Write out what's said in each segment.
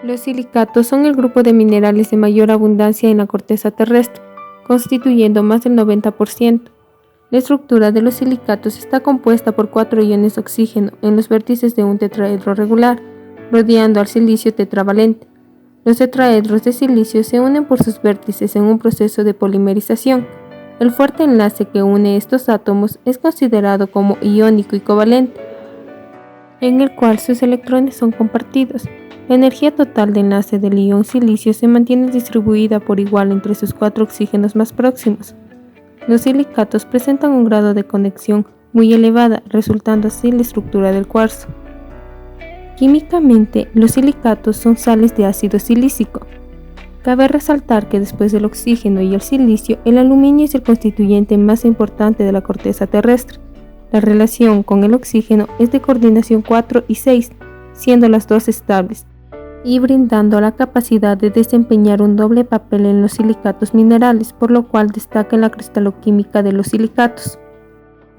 Los silicatos son el grupo de minerales de mayor abundancia en la corteza terrestre, constituyendo más del 90%. La estructura de los silicatos está compuesta por 4 iones de oxígeno en los vértices de un tetraedro regular, rodeando al silicio tetravalente. Los tetraedros de silicio se unen por sus vértices en un proceso de polimerización. El fuerte enlace que une estos átomos es considerado como iónico y covalente, en el cual sus electrones son compartidos. La energía total de enlace del ion silicio se mantiene distribuida por igual entre sus 4 oxígenos más próximos. Los silicatos presentan un grado de conexión muy elevada, resultando así la estructura del cuarzo. Químicamente, los silicatos son sales de ácido silícico. Cabe resaltar que después del oxígeno y el silicio, el aluminio es el constituyente más importante de la corteza terrestre. La relación con el oxígeno es de coordinación 4 y 6, siendo las dos estables, y brindando la capacidad de desempeñar un doble papel en los silicatos minerales, por lo cual destaca la cristaloquímica de los silicatos.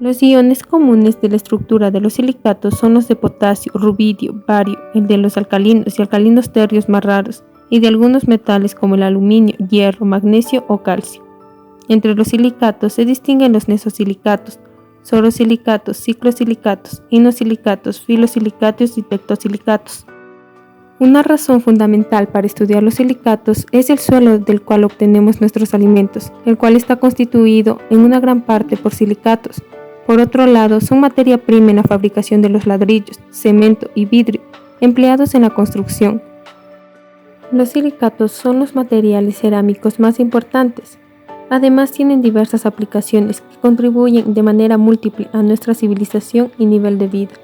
Los iones comunes de la estructura de los silicatos son los de potasio, rubidio, bario, el de los alcalinos y alcalinos tercios más raros, y de algunos metales como el aluminio, hierro, magnesio o calcio. Entre los silicatos se distinguen los nesosilicatos, sorosilicatos, ciclosilicatos, inosilicatos, filosilicatos y pectosilicatos. Una razón fundamental para estudiar los silicatos es el suelo del cual obtenemos nuestros alimentos, el cual está constituido en una gran parte por silicatos. Por otro lado, son materia prima en la fabricación de los ladrillos, cemento y vidrio, empleados en la construcción. Los silicatos son los materiales cerámicos más importantes. Además, tienen diversas aplicaciones que contribuyen de manera múltiple a nuestra civilización y nivel de vida.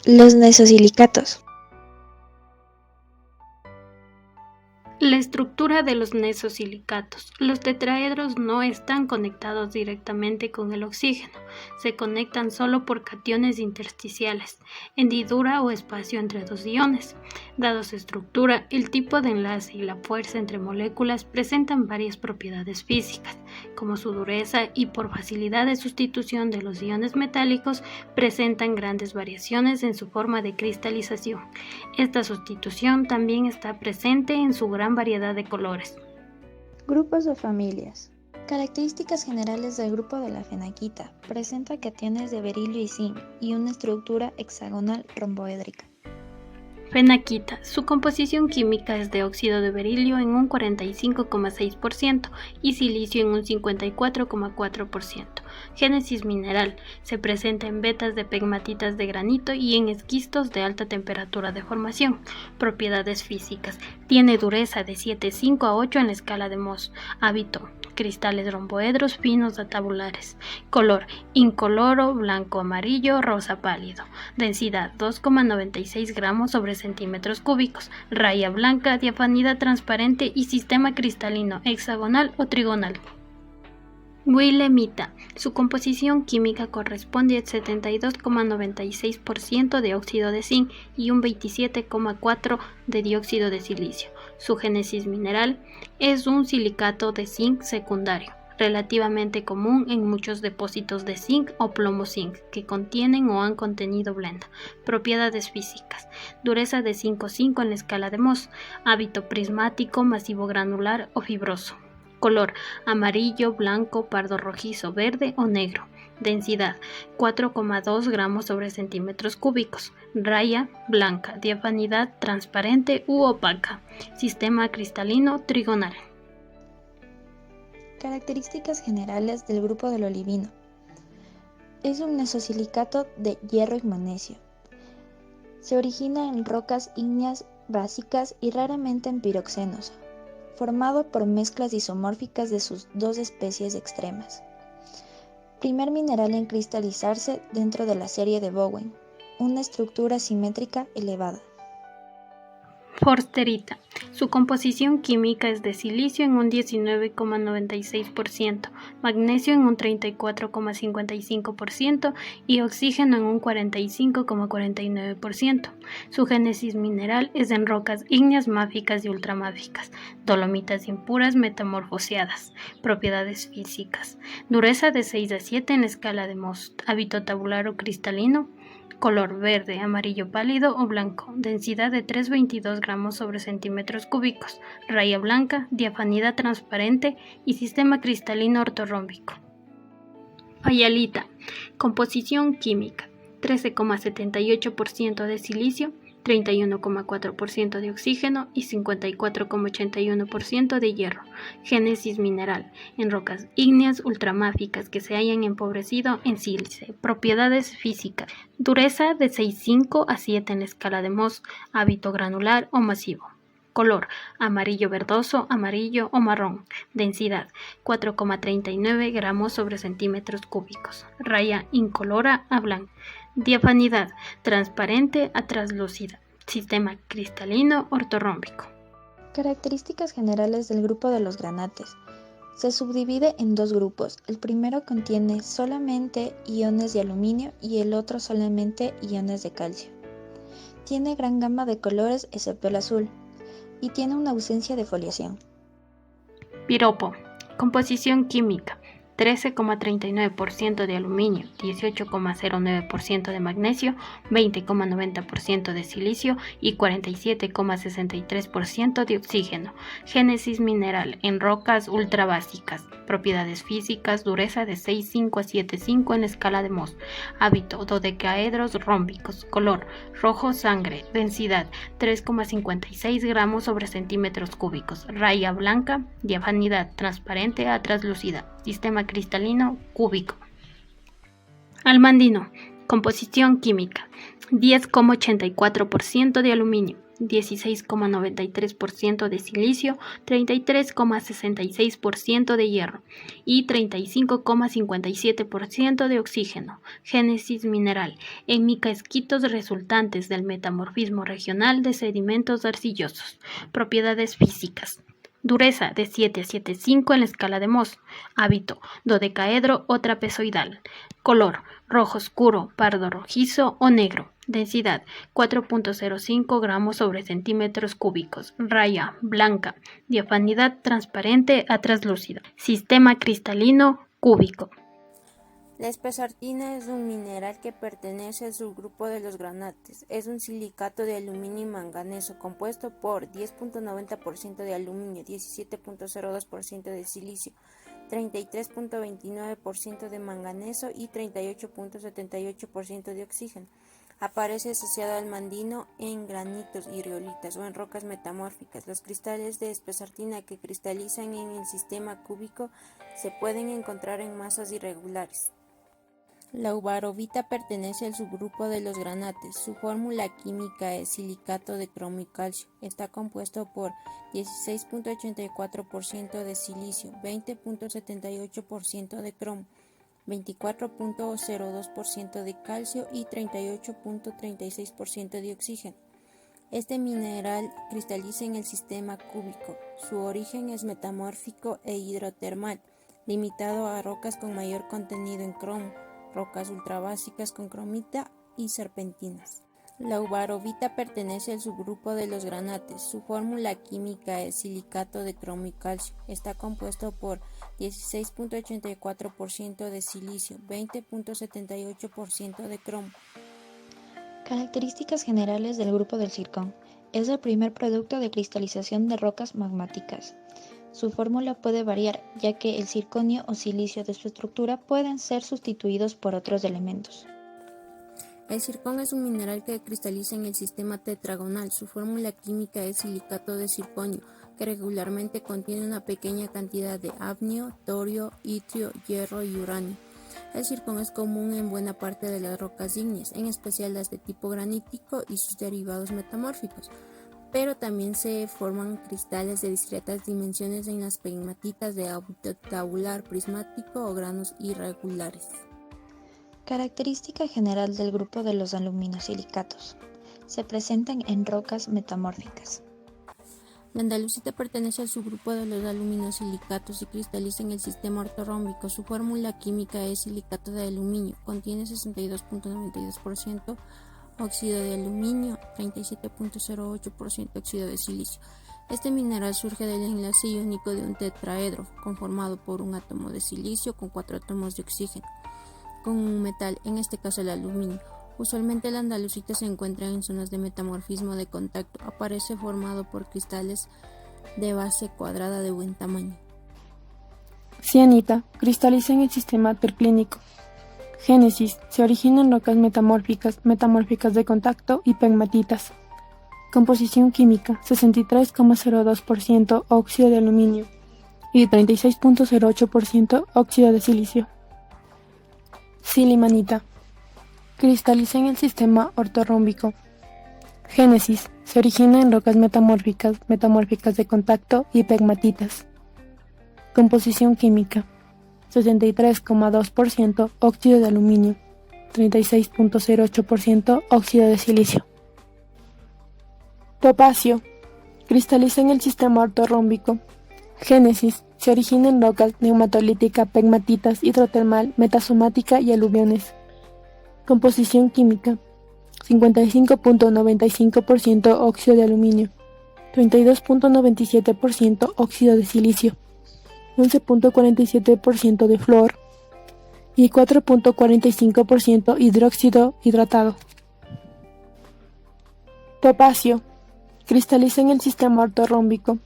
Los nesosilicatos. La estructura de los nesosilicatos. Los tetraedros no están conectados directamente con el oxígeno, se conectan solo por cationes intersticiales, hendidura o espacio entre dos iones. Dado su estructura, el tipo de enlace y la fuerza entre moléculas presentan varias propiedades físicas, como su dureza y por facilidad de sustitución de los iones metálicos, presentan grandes variaciones en su forma de cristalización. Esta sustitución también está presente en su gran variedad de colores. Grupos o familias. Características generales del grupo de la fenaquita. Presenta cationes de berilio y zinc y una estructura hexagonal romboédrica. Fenaquita. Su composición química es de óxido de berilio en un 45,6% y silicio en un 54,4%. Génesis mineral. Se presenta en vetas de pegmatitas de granito y en esquistos de alta temperatura de formación. Propiedades físicas. Tiene dureza de 7,5 a 8 en la escala de Mohs. Hábito. Cristales romboedros finos a tabulares. Color: incoloro, blanco amarillo, rosa pálido. Densidad: 2,96 gramos sobre centímetros cúbicos. Raya blanca, diafanidad transparente y sistema cristalino, hexagonal o trigonal. Wilemita. Su composición química corresponde al 72,96% de óxido de zinc y un 27,4% de dióxido de silicio. Su génesis mineral es un silicato de zinc secundario, relativamente común en muchos depósitos de zinc o plomo-zinc que contienen o han contenido blenda. Propiedades físicas: dureza de 5,5 en la escala de Mohs. Hábito prismático, masivo granular o fibroso. Color: amarillo, blanco, pardo rojizo, verde o negro. Densidad: 4,2 gramos sobre centímetros cúbicos. Raya blanca, diafanidad transparente u opaca. Sistema cristalino trigonal. Características generales del grupo del olivino. Es un nesosilicato de hierro y magnesio. Se origina en rocas ígneas básicas y raramente en piroxenos, formado por mezclas isomórficas de sus dos especies extremas. Primer mineral en cristalizarse dentro de la serie de Bowen, una estructura simétrica elevada. Forsterita. Su composición química es de silicio en un 19,96%, magnesio en un 34,55% y oxígeno en un 45,49%. Su génesis mineral es en rocas ígneas máficas y ultramáficas, dolomitas impuras metamorfoseadas. Propiedades físicas: dureza de 6 a 7 en la escala de Mohs. Hábito tabular o cristalino. color verde, amarillo pálido o blanco, densidad de 3,22 gramos sobre centímetros cúbicos, raya blanca, diafanidad transparente y sistema cristalino ortorrómbico. Fayalita, composición química, 13,78% de silicio, 31,4% de oxígeno y 54,81% de hierro. Génesis mineral, en rocas ígneas ultramáficas que se hayan empobrecido en sílice. Propiedades físicas, dureza de 6,5 a 7 en la escala de Mohs, hábito granular o masivo. Color, amarillo verdoso, amarillo o marrón. Densidad, 4,39 gramos sobre centímetros cúbicos. Raya incolora a blanca. Diafanidad, transparente a translúcida. Sistema cristalino ortorrómbico. Características generales del grupo de los granates. Se subdivide en dos grupos. El primero contiene solamente iones de aluminio y el otro solamente iones de calcio. Tiene gran gama de colores excepto el azul y tiene una ausencia de foliación. Piropo, composición química, 13,39% de aluminio, 18,09% de magnesio, 20,90% de silicio y 47,63% de oxígeno. Génesis mineral, en rocas ultrabásicas. Propiedades físicas, dureza de 6,5 a 7,5 en la escala de Mohs. Hábito, dodecaedros rómbicos. Color, rojo sangre. Densidad, 3,56 gramos sobre centímetros cúbicos. Raya blanca. Diafanidad, transparente a translúcida. Sistema cristalino cúbico. Almandino, composición química, 10,84% de aluminio, 16,93% de silicio, 33,66% de hierro y 35,57% de oxígeno. Génesis mineral, en micaesquitos resultantes del metamorfismo regional de sedimentos arcillosos. Propiedades físicas. Dureza de 7 a 7,5 en la escala de Mohs. Hábito, dodecaedro o trapezoidal. Color, rojo oscuro, pardo rojizo o negro. Densidad, 4,05 gramos sobre centímetros cúbicos. Raya, blanca. Diafanidad transparente a translúcida. Sistema cristalino cúbico. La espesartina es un mineral que pertenece al subgrupo de los granates. Es un silicato de aluminio y manganeso compuesto por 10,90% de aluminio, 17,02% de silicio, 33,29% de manganeso y 38,78% de oxígeno. Aparece asociado al almandino en granitos y riolitas o en rocas metamórficas. Los cristales de espesartina que cristalizan en el sistema cúbico se pueden encontrar en masas irregulares. La uvarovita pertenece al subgrupo de los granates. Su fórmula química es silicato de cromo y calcio. Está compuesto por 16,84% de silicio, 20,78% de cromo, 24,02% de calcio y 38,36% de oxígeno. Este mineral cristaliza en el sistema cúbico. Su origen es metamórfico e hidrotermal, limitado a rocas con mayor contenido en cromo, rocas ultrabásicas con cromita y serpentinas. La uvarovita pertenece al subgrupo de los granates. Su fórmula química es silicato de cromo y calcio. Está compuesto por 16,84% de silicio, 20,78% de cromo. Características generales del grupo del zircón. Es el primer producto de cristalización de rocas magmáticas. Su fórmula puede variar, ya que el zirconio o silicio de su estructura pueden ser sustituidos por otros elementos. El zircón es un mineral que cristaliza en el sistema tetragonal. Su fórmula química es silicato de zirconio, que regularmente contiene una pequeña cantidad de hafnio, torio, itrio, hierro y uranio. El zircón es común en buena parte de las rocas ígneas, en especial las de tipo granítico y sus derivados metamórficos, pero también se forman cristales de discretas dimensiones en las pegmatitas de hábito tabular, prismático o granos irregulares. Característica general del grupo de los aluminosilicatos. Se presentan en rocas metamórficas. La andalusita pertenece al subgrupo de los aluminosilicatos y cristaliza en el sistema ortorrómbico. Su fórmula química es silicato de aluminio. Contiene 62,92% óxido de aluminio, 37,08% óxido de silicio. Este mineral surge del enlace iónico de un tetraedro, conformado por un átomo de silicio con 4 átomos de oxígeno, con un metal, en este caso el aluminio, Usualmente el andalusito se encuentra en zonas de metamorfismo de contacto. Aparece formado por cristales de base cuadrada de buen tamaño. Cianita, cristaliza en el sistema terclínico. Génesis, se origina en rocas metamórficas de contacto y pegmatitas. Composición química, 63,02% óxido de aluminio y 36,08% óxido de silicio. Silimanita, cristaliza en el sistema ortorrómbico. Génesis, se origina en rocas metamórficas de contacto y pegmatitas. Composición química, 63,2% óxido de aluminio, 36,08% óxido de silicio. Topacio, cristaliza en el sistema ortorrómbico. Génesis, se origina en rocas neumatolítica, pegmatitas, hidrotermal, metasomática y aluviones. Composición química, 55,95% óxido de aluminio, 32,97% óxido de silicio, 11,47% de flúor y 4,45% hidróxido hidratado. Topacio, cristaliza en el sistema ortorrómbico.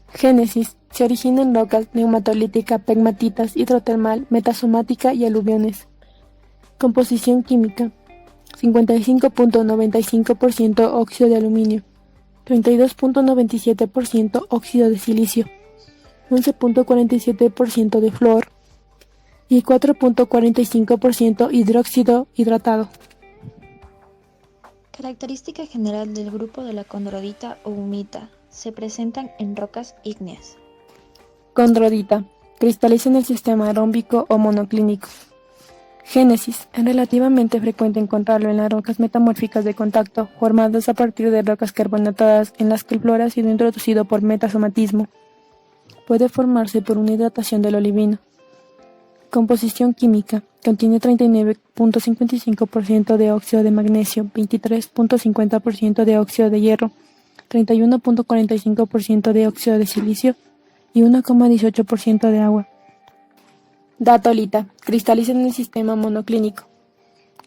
Génesis, se origina en rocas neumatolítica, pegmatitas, hidrotermal, metasomática y aluviones. Composición química, 55,95% óxido de aluminio, 32,97% óxido de silicio, 11,47% de flúor y 4,45% hidróxido hidratado. Característica general del grupo de la condrodita o humita. Se presentan en rocas ígneas. Condrodita, cristaliza en el sistema rómbico o monoclínico. Génesis, es relativamente frecuente encontrarlo en las rocas metamórficas de contacto, formadas a partir de rocas carbonatadas en las que el flúor ha sido introducido por metasomatismo. Puede formarse por una hidratación del olivino. Composición química, contiene 39,55% de óxido de magnesio, 23,50% de óxido de hierro, 31,45% de óxido de silicio y 1,18% de agua. Datolita, cristaliza en el sistema monoclínico.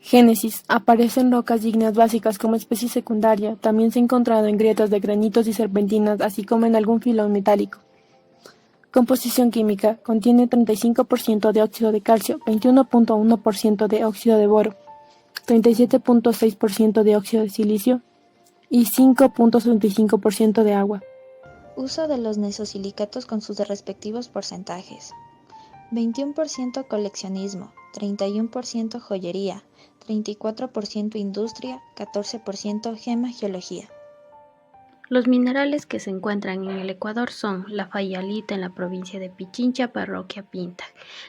Génesis, aparece en rocas ígneas básicas como especie secundaria, también se ha encontrado en grietas de granitos y serpentinas, así como en algún filón metálico. Composición química, contiene 35% de óxido de calcio, 21,1% de óxido de boro, 37,6% de óxido de silicio y 5,75% de agua. Uso de los nesosilicatos con sus respectivos porcentajes. 21% coleccionismo, 31% joyería, 34% industria, 14% geología. Los minerales que se encuentran en el Ecuador son la fayalita en la provincia de Pichincha, parroquia Pinta,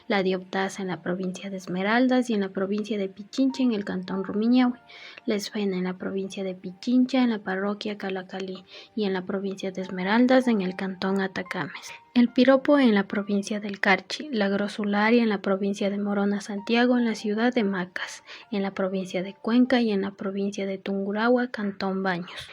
la dioptasa en la provincia de Esmeraldas y en la provincia de Pichincha en el cantón Rumiñahui, la esfena en la provincia de Pichincha en la parroquia Calacalí y en la provincia de Esmeraldas en el cantón Atacames, el piropo en la provincia del Carchi, la grosularia en la provincia de Morona Santiago en la ciudad de Macas, en la provincia de Cuenca y en la provincia de Tungurahua, cantón Baños.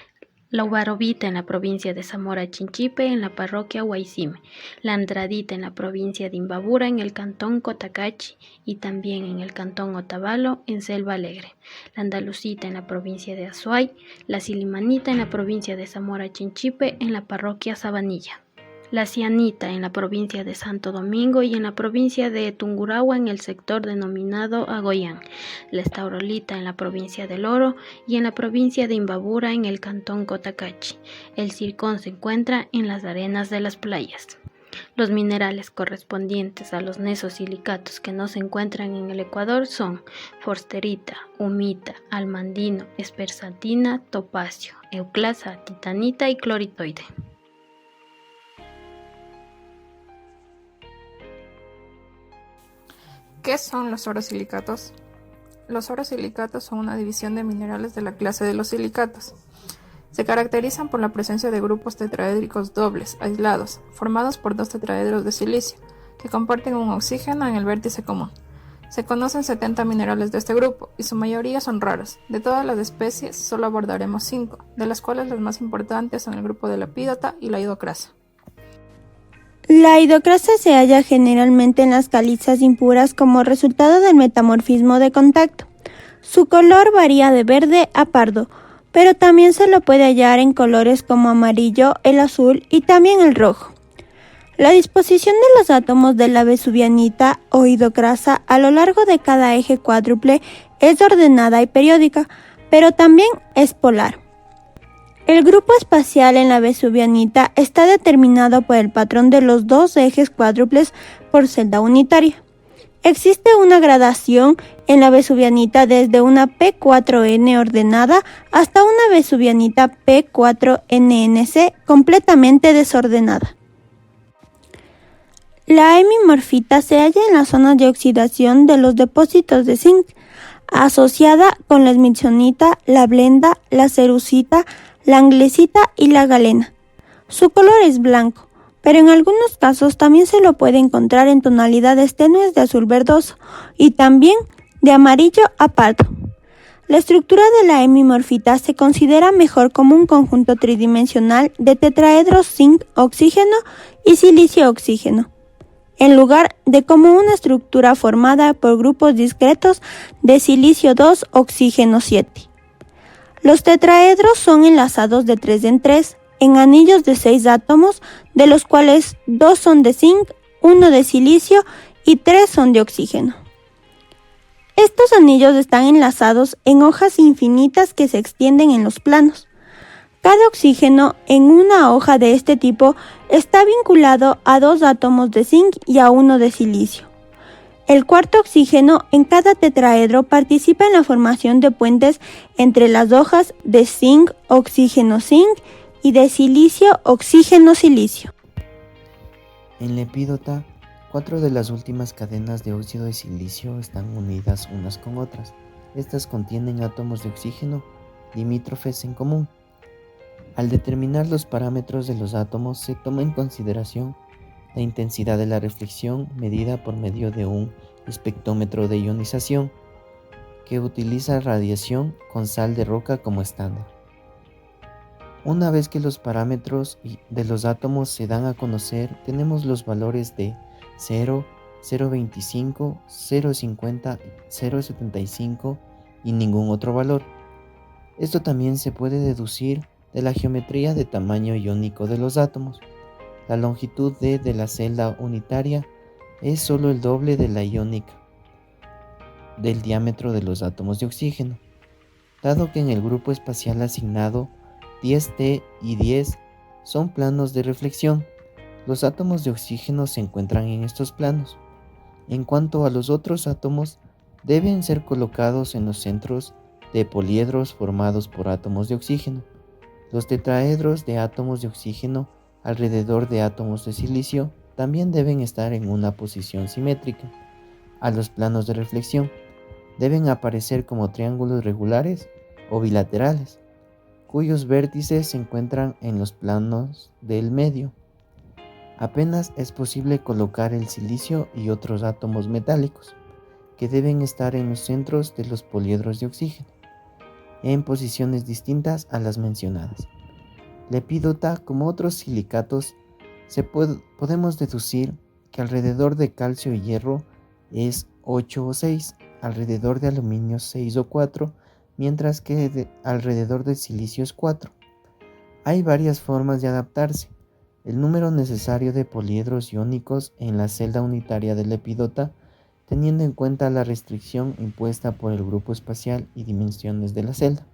La ubarobita en la provincia de Zamora Chinchipe en la parroquia Huaycime, la andradita en la provincia de Imbabura en el cantón Cotacachi y también en el cantón Otavalo en Selva Alegre, la andalucita en la provincia de Azuay, la silimanita en la provincia de Zamora Chinchipe en la parroquia Sabanilla, la cianita en la provincia de Santo Domingo y en la provincia de Tungurahua en el sector denominado Agoyán, la estaurolita en la provincia del Oro y en la provincia de Imbabura en el cantón Cotacachi. El zircón se encuentra en las arenas de las playas. Los minerales correspondientes a los nesosilicatos que no se encuentran en el Ecuador son forsterita, humita, almandino, espersantina, topacio, euclasa, titanita y cloritoide. ¿Qué son los orosilicatos? Los orosilicatos son una división de minerales de la clase de los silicatos. Se caracterizan por la presencia de grupos tetraédricos dobles, aislados, formados por dos tetraedros de silicio, que comparten un oxígeno en el vértice común. Se conocen 70 minerales de este grupo, y su mayoría son raros. De todas las especies, solo abordaremos 5, de las cuales las más importantes son el grupo de la epídota y la hidocrasa. La hidocrasa se halla generalmente en las calizas impuras como resultado del metamorfismo de contacto. Su color varía de verde a pardo, pero también se lo puede hallar en colores como amarillo, el azul y también el rojo. La disposición de los átomos de la vesuvianita o hidrocrasa a lo largo de cada eje cuádruple es ordenada y periódica, pero también es polar. El grupo espacial en la vesuvianita está determinado por el patrón de los dos ejes cuádruples por celda unitaria. Existe una gradación en la vesuvianita desde una P4N ordenada hasta una vesuvianita P4NNC completamente desordenada. La hemimorfita se halla en las zonas de oxidación de los depósitos de zinc, asociada con la smithsonita, la blenda, la cerussita, la anglesita y la galena. Su color es blanco, pero en algunos casos también se lo puede encontrar en tonalidades tenues de azul verdoso y también de amarillo a pardo. La estructura de la hemimorfita se considera mejor como un conjunto tridimensional de tetraedros zinc-oxígeno y silicio-oxígeno, en lugar de como una estructura formada por grupos discretos de silicio 2, oxígeno 7. Los tetraedros son enlazados de 3 en 3 en anillos de 6 átomos, de los cuales 2 son de zinc, 1 de silicio y 3 son de oxígeno. Estos anillos están enlazados en hojas infinitas que se extienden en los planos. Cada oxígeno en una hoja de este tipo está vinculado a 2 átomos de zinc y a 1 de silicio. El cuarto oxígeno en cada tetraedro participa en la formación de puentes entre las hojas de zinc, oxígeno, zinc y de silicio, oxígeno, silicio. En la epídota, 4 de las últimas cadenas de óxido de silicio están unidas unas con otras. Estas contienen átomos de oxígeno limítrofes en común. Al determinar los parámetros de los átomos se toma en consideración la intensidad de la reflexión medida por medio de un espectrómetro de ionización que utiliza radiación con sal de roca como estándar. Una vez que los parámetros de los átomos se dan a conocer, tenemos los valores de 0, 0,25, 0,50, 0,75 y ningún otro valor. Esto también se puede deducir de la geometría de tamaño iónico de los átomos. La longitud D de la celda unitaria es solo el doble de la iónica del diámetro de los átomos de oxígeno. Dado que en el grupo espacial asignado 10T y 10 son planos de reflexión, los átomos de oxígeno se encuentran en estos planos. En cuanto a los otros átomos, deben ser colocados en los centros de poliedros formados por átomos de oxígeno. Los tetraedros de átomos de oxígeno alrededor de átomos de silicio también deben estar en una posición simétrica a los planos de reflexión. Deben aparecer como triángulos regulares o bilaterales, cuyos vértices se encuentran en los planos del medio. Apenas es posible colocar el silicio y otros átomos metálicos, que deben estar en los centros de los poliedros de oxígeno, en posiciones distintas a las mencionadas. La epídota, como otros silicatos, podemos deducir que alrededor de calcio y hierro es 8 o 6, alrededor de aluminio 6 o 4, mientras que alrededor del silicio es 4. Hay varias formas de adaptarse. El número necesario de poliedros iónicos en la celda unitaria de la epídota, teniendo en cuenta la restricción impuesta por el grupo espacial y dimensiones de la celda.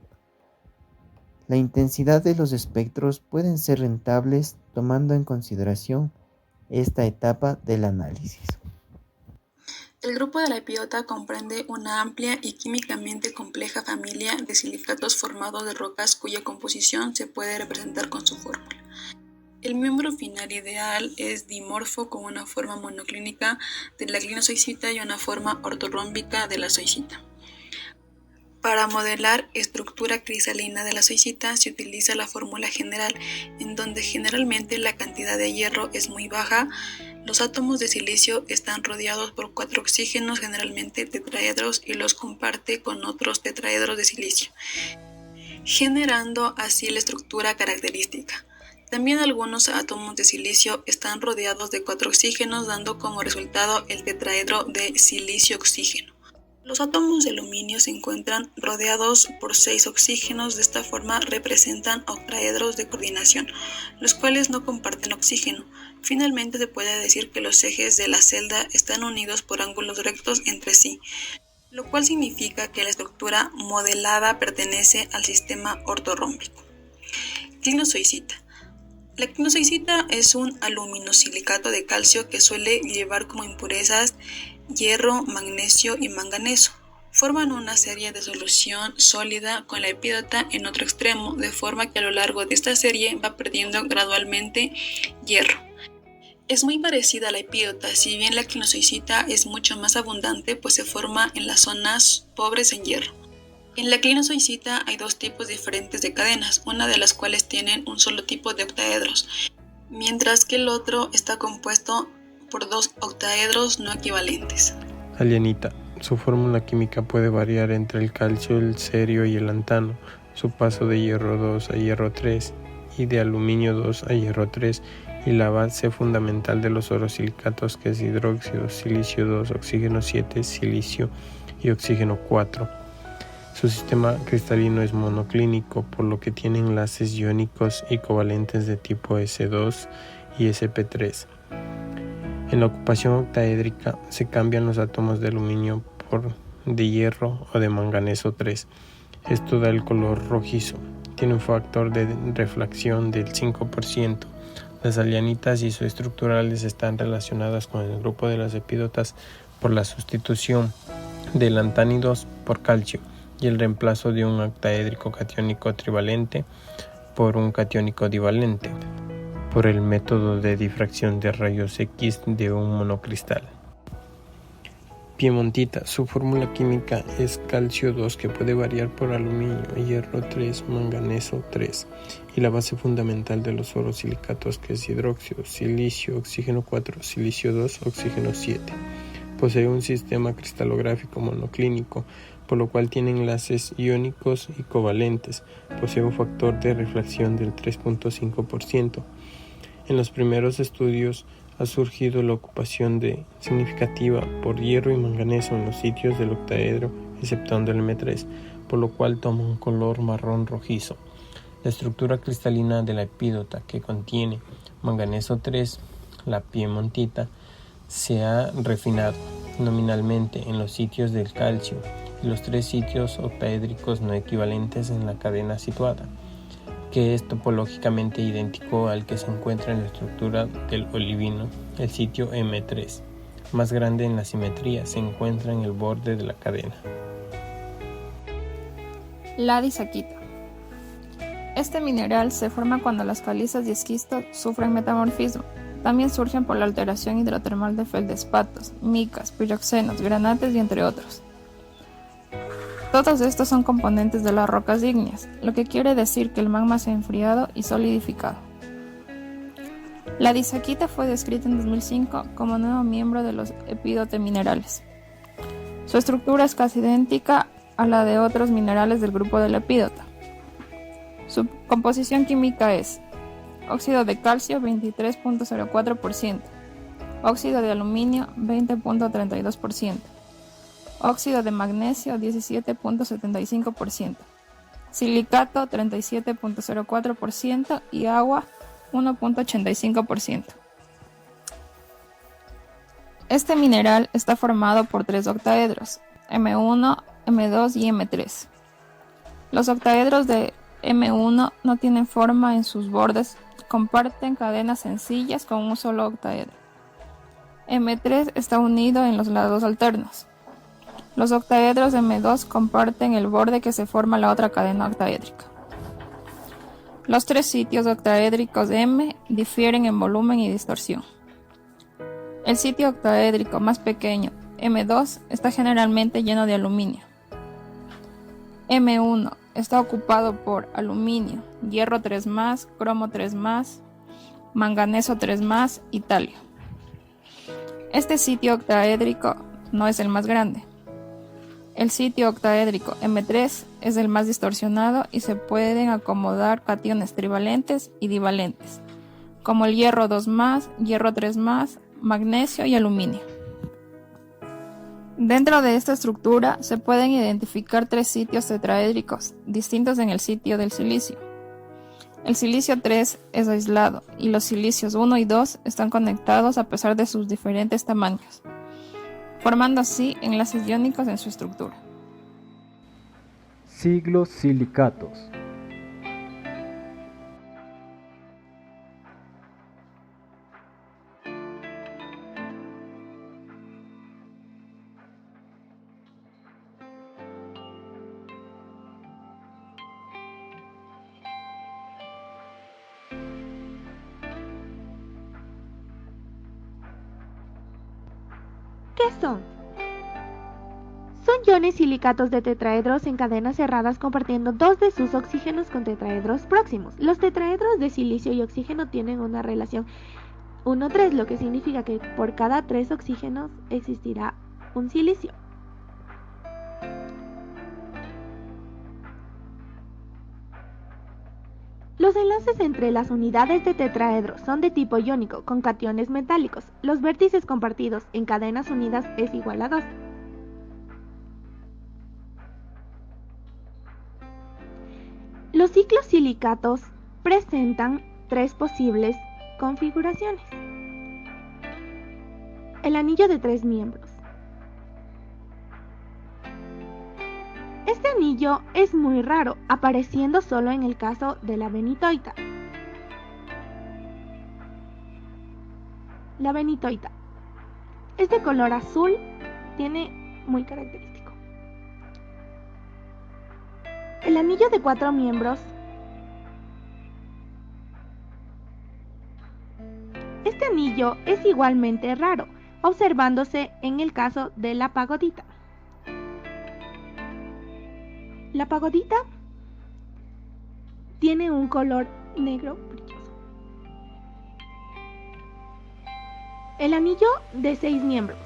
La intensidad de los espectros pueden ser rentables tomando en consideración esta etapa del análisis. El grupo de la epídota comprende una amplia y químicamente compleja familia de silicatos formados de rocas cuya composición se puede representar con su fórmula. El miembro final ideal es dimorfo con una forma monoclínica de la clinozoisita y una forma ortorrómbica de la zoisita. Para modelar estructura cristalina de la zoisita se utiliza la fórmula general, en donde generalmente la cantidad de hierro es muy baja. Los átomos de silicio están rodeados por 4 oxígenos, generalmente tetraedros, y los comparte con otros tetraedros de silicio, generando así la estructura característica. También algunos átomos de silicio están rodeados de 4 oxígenos, dando como resultado el tetraedro de silicio-oxígeno. Los átomos de aluminio se encuentran rodeados por 6 oxígenos. De esta forma representan octaedros de coordinación, los cuales no comparten oxígeno. Finalmente se puede decir que los ejes de la celda están unidos por ángulos rectos entre sí, lo cual significa que la estructura modelada pertenece al sistema ortorrómbico. Clinozoisita. La clinozoisita es un aluminosilicato de calcio que suele llevar como impurezas hierro, magnesio y manganeso. Forman una serie de solución sólida con la epídota en otro extremo, de forma que a lo largo de esta serie va perdiendo gradualmente hierro. Es muy parecida a la epídota, si bien la clinozoisita es mucho más abundante, pues se forma en las zonas pobres en hierro. En la clinozoisita hay 2 tipos diferentes de cadenas, una de las cuales tienen un solo tipo de octaedros, mientras que el otro está compuesto por 2 octaedros no equivalentes. Alienita. Su fórmula química puede variar entre el calcio, el cerio y el lantano. Su paso de hierro 2 a hierro 3 y de aluminio 2 a hierro 3 y la base fundamental de los orosilicatos, que es hidróxido, silicio 2, oxígeno 7, silicio y oxígeno 4. Su sistema cristalino es monoclínico, por lo que tiene enlaces iónicos y covalentes de tipo S2 y sp3. En la ocupación octaédrica se cambian los átomos de aluminio por de hierro o de manganeso 3. Esto da el color rojizo. Tiene un factor de refracción del 5%. Las alianitas isoestructurales están relacionadas con el grupo de las epídotas por la sustitución de lantánidos por calcio y el reemplazo de un octaédrico catiónico trivalente por un catiónico divalente por el método de difracción de rayos X de un monocristal. Piemontita. Su fórmula química es calcio 2, que puede variar por aluminio, hierro 3, manganeso 3, y la base fundamental de los orosilicatos, que es hidróxido, silicio, oxígeno 4, silicio 2, oxígeno 7. Posee un sistema cristalográfico monoclínico, por lo cual tiene enlaces iónicos y covalentes. Posee un factor de refracción del 3.5%. En los primeros estudios ha surgido la ocupación significativa por hierro y manganeso en los sitios del octaedro, exceptuando el M3, por lo cual toma un color marrón rojizo. La estructura cristalina de la epídota, que contiene manganeso 3, la piemontita, se ha refinado nominalmente en los sitios del calcio y los 3 sitios octaédricos no equivalentes en la cadena situada, que es topológicamente idéntico al que se encuentra en la estructura del olivino. El sitio M3, más grande en la simetría, se encuentra en el borde de la cadena. La disaquita. Este mineral se forma cuando las calizas de esquisto sufren metamorfismo. También surgen por la alteración hidrotermal de feldespatos, micas, piroxenos, granates y entre otros. Todos estos son componentes de las rocas ígneas, lo que quiere decir que el magma se ha enfriado y solidificado. La disaquita fue descrita en 2005 como nuevo miembro de los epídote minerales. Su estructura es casi idéntica a la de otros minerales del grupo de la epídota. Su composición química es óxido de calcio 23.04%, óxido de aluminio 20.32%, óxido de magnesio 17.75%, silicato 37.04% y agua 1.85%. Este mineral está formado por 3 octaedros, M1, M2 y M3. Los octaedros de M1 no tienen forma en sus bordes, comparten cadenas sencillas con un solo octaedro. M3 está unido en los lados alternos. Los octaedros M2 comparten el borde que se forma la otra cadena octaédrica. Los 3 sitios octaédricos de M difieren en volumen y distorsión. El sitio octaédrico más pequeño, M2, está generalmente lleno de aluminio. M1 está ocupado por aluminio, hierro 3+, cromo 3+, manganeso 3+, y talio. Este sitio octaédrico no es el más grande. El sitio octaédrico M3 es el más distorsionado y se pueden acomodar cationes trivalentes y divalentes, como el hierro 2+, hierro 3+, magnesio y aluminio. Dentro de esta estructura se pueden identificar 3 sitios tetraédricos, distintos en el sitio del silicio. El silicio 3 es aislado y los silicios 1 y 2 están conectados a pesar de sus diferentes tamaños, formando así enlaces iónicos en su estructura. Siglosilicatos. ¿Qué son? Son iones silicatos de tetraedros en cadenas cerradas compartiendo 2 de sus oxígenos con tetraedros próximos. Los tetraedros de silicio y oxígeno tienen una relación 1:3, lo que significa que por cada 3 oxígenos existirá un silicio. Los enlaces entre las unidades de tetraedro son de tipo iónico, con cationes metálicos. Los vértices compartidos en cadenas unidas es igual a 2. Los ciclosilicatos presentan 3 posibles configuraciones. El anillo de 3 miembros. Este anillo es muy raro, apareciendo solo en el caso de la benitoita. La benitoita es de color azul, tiene muy característico. El anillo de 4 miembros. Este anillo es igualmente raro, observándose en el caso de la pagodita. La pagodita tiene un color negro brilloso. El anillo de 6 miembros.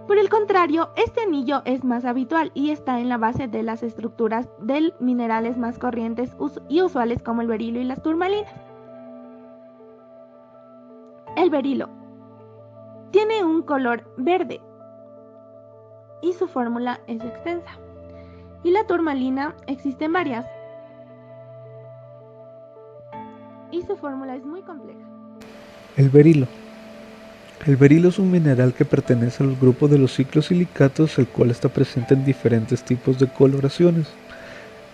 Por el contrario, este anillo es más habitual y está en la base de las estructuras de minerales más corrientes y usuales como el berilo y las turmalinas. El berilo tiene un color verde y su fórmula es extensa. Y la turmalina existen varias y su fórmula es muy compleja. El berilo. El berilo es un mineral que pertenece al grupo de los ciclosilicatos, el cual está presente en diferentes tipos de coloraciones.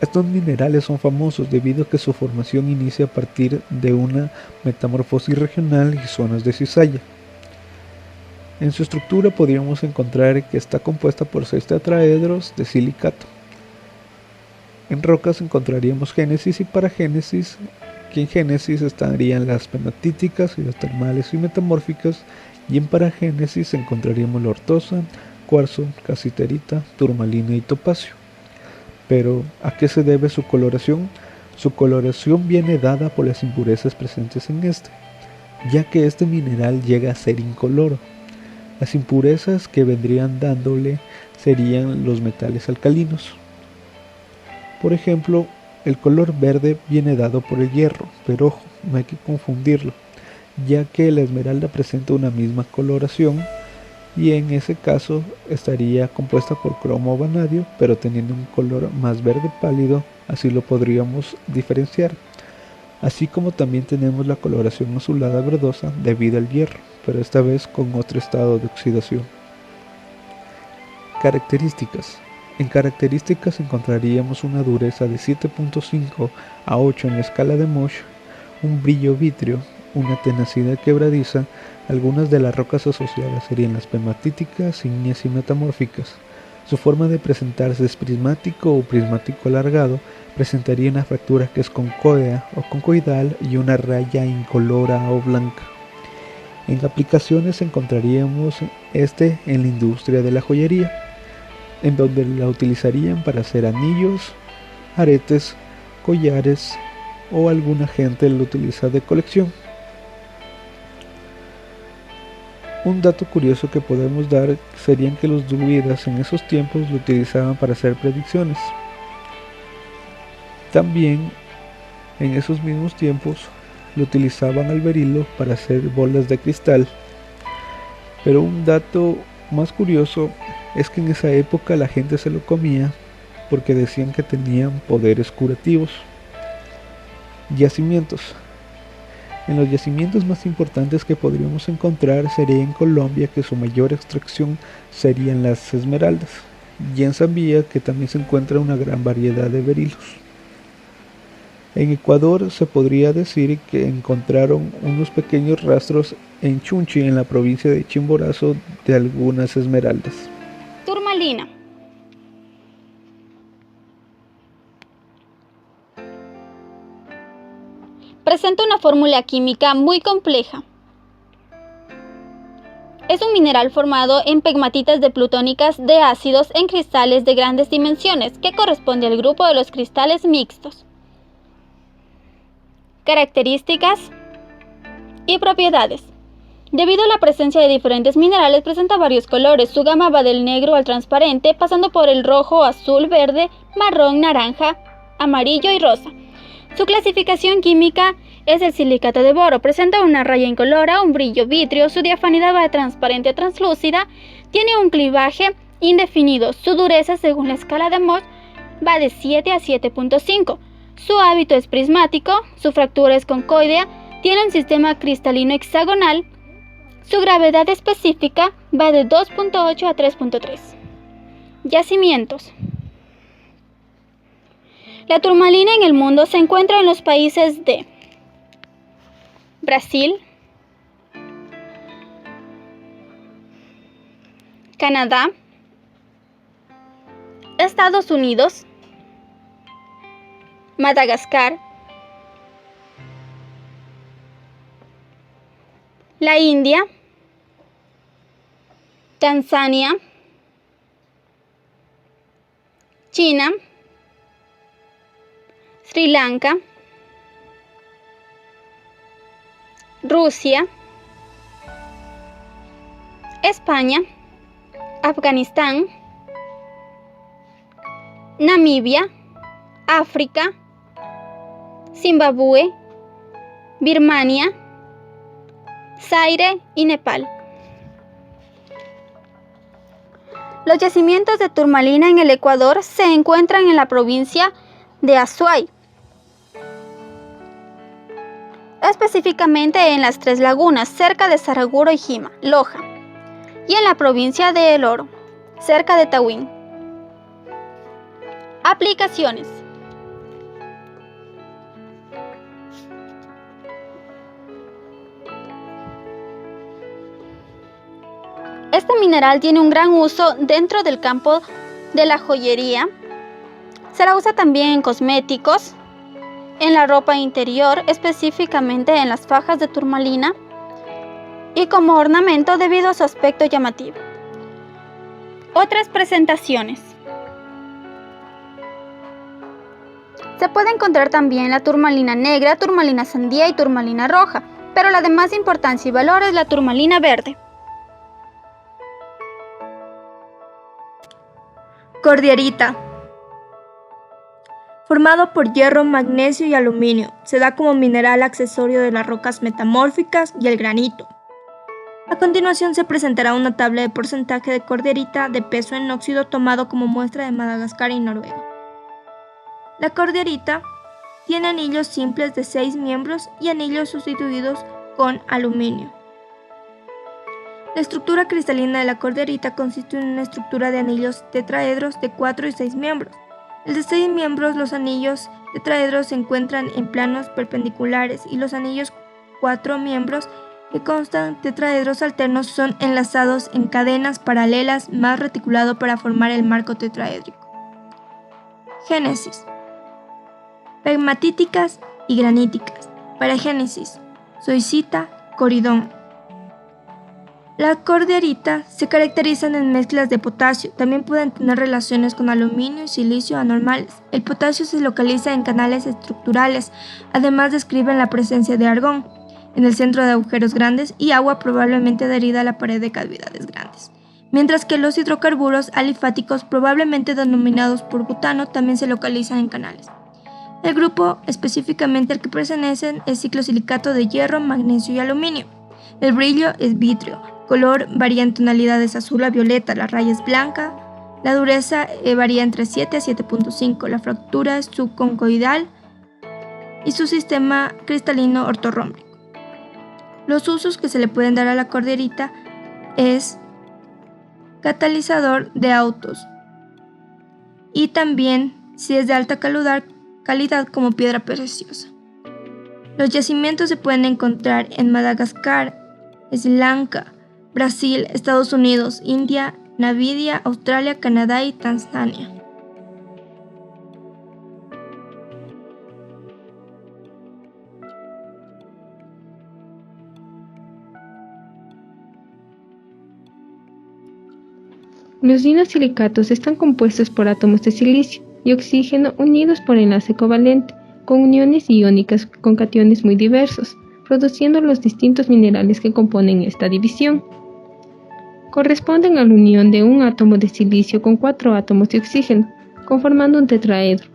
Estos minerales son famosos debido a que su formación inicia a partir de una metamorfosis regional y zonas de cizalla. En su estructura podríamos encontrar que está compuesta por 6 tetraedros de silicato. En rocas encontraríamos génesis y paragénesis, que en génesis estarían las pematíticas y las termales y metamórficas, y en paragénesis encontraríamos la ortosa, cuarzo, casiterita, turmalina y topacio. Pero, ¿a qué se debe su coloración? Su coloración viene dada por las impurezas presentes en este, ya que este mineral llega a ser incoloro. Las impurezas que vendrían dándole serían los metales alcalinos. Por ejemplo, el color verde viene dado por el hierro, pero ojo, no hay que confundirlo, ya que la esmeralda presenta una misma coloración y en ese caso estaría compuesta por cromo o vanadio, pero teniendo un color más verde pálido, así lo podríamos diferenciar. Así como también tenemos la coloración azulada verdosa debido al hierro, pero esta vez con otro estado de oxidación. Características. En características encontraríamos una dureza de 7.5 a 8 en la escala de Mohs, un brillo vítreo, una tenacidad quebradiza. Algunas de las rocas asociadas serían las pematíticas, ígneas y metamórficas. Su forma de presentarse es prismático o prismático alargado, presentaría una fractura que es concoidea o concoidal y una raya incolora o blanca. En aplicaciones encontraríamos en la industria de la joyería, en donde la utilizarían para hacer anillos, aretes, collares o alguna gente lo utiliza de colección. Un dato curioso que podemos dar serían que los druidas en esos tiempos lo utilizaban para hacer predicciones. También en esos mismos tiempos lo utilizaban al berilo para hacer bolas de cristal. Pero un dato más curioso es que en esa época la gente se lo comía porque decían que tenían poderes curativos. Yacimientos. En los yacimientos más importantes que podríamos encontrar sería en Colombia, que su mayor extracción serían las esmeraldas, y en Zambia, que también se encuentra una gran variedad de berilos. En Ecuador se podría decir que encontraron unos pequeños rastros en Chunchi, en la provincia de Chimborazo, de algunas esmeraldas. Turmalina. Presenta una fórmula química muy compleja. Es un mineral formado en pegmatitas de plutónicas de ácidos en cristales de grandes dimensiones, que corresponde al grupo de los cristales mixtos. Características y propiedades. Debido a la presencia de diferentes minerales, presenta varios colores. Su gama va del negro al transparente, pasando por el rojo, azul, verde, marrón, naranja, amarillo y rosa. Su clasificación química es el silicato de boro. Presenta una raya incolora, un brillo vítreo, su diafanidad va de transparente a translúcida, tiene un clivaje indefinido. Su dureza, según la escala de Mohs, va de 7 a 7.5. Su hábito es prismático, su fractura es concoidea, tiene un sistema cristalino hexagonal. Su gravedad específica va de 2.8 a 3.3. Yacimientos. La turmalina en el mundo se encuentra en los países de Brasil, Canadá, Estados Unidos, Madagascar, la India, Tanzania, China, Sri Lanka, Rusia, España, Afganistán, Namibia, África, Zimbabue, Birmania, Zaire y Nepal. Los yacimientos de turmalina en el Ecuador se encuentran en la provincia de Azuay, específicamente en las Tres Lagunas, cerca de Saraguro y Jima, Loja, y en la provincia de El Oro, cerca de Tahuín. Aplicaciones. Este mineral tiene un gran uso dentro del campo de la joyería. Se la usa también en cosméticos, en la ropa interior, específicamente en las fajas de turmalina, y como ornamento debido a su aspecto llamativo. Otras presentaciones. Se puede encontrar también la turmalina negra, turmalina sandía y turmalina roja, pero la de más importancia y valor es la turmalina verde. Cordierita. Formado por hierro, magnesio y aluminio, se da como mineral accesorio de las rocas metamórficas y el granito. A continuación se presentará una tabla de porcentaje de cordierita de peso en óxido tomado como muestra de Madagascar y Noruega. La cordierita tiene anillos simples de 6 miembros y anillos sustituidos con aluminio. La estructura cristalina de la cordierita consiste en una estructura de anillos tetraedros de 4 y 6 miembros. El de 6 miembros, los anillos tetraedros se encuentran en planos perpendiculares y los anillos 4 miembros que constan tetraedros alternos son enlazados en cadenas paralelas más reticulado para formar el marco tetraédrico. Génesis. Pegmatíticas y graníticas. Para génesis, zoisita, coridón. La cordierita se caracterizan en mezclas de potasio, también pueden tener relaciones con aluminio y silicio anormales. El potasio se localiza en canales estructurales, además describen la presencia de argón en el centro de agujeros grandes y agua probablemente adherida a la pared de cavidades grandes. Mientras que los hidrocarburos alifáticos, probablemente denominados por butano, también se localizan en canales. El grupo específicamente al que pertenecen es ciclosilicato de hierro, magnesio y aluminio. El brillo es vítreo, color varía en tonalidades azul a violeta, la raya es blanca, la dureza varía entre 7 a 7.5, la fractura es subconcoidal y su sistema cristalino ortorrómbico. Los usos que se le pueden dar a la cordierita es catalizador de autos y también si es de alta calidad como piedra preciosa. Los yacimientos se pueden encontrar en Madagascar, Sri Lanka, Brasil, Estados Unidos, India, Namibia, Australia, Canadá y Tanzania. Los dinosilicatos están compuestos por átomos de silicio y oxígeno unidos por enlace covalente, con uniones iónicas con cationes muy diversos, produciendo los distintos minerales que componen esta división. Corresponden a la unión de un átomo de silicio con 4 átomos de oxígeno, conformando un tetraedro,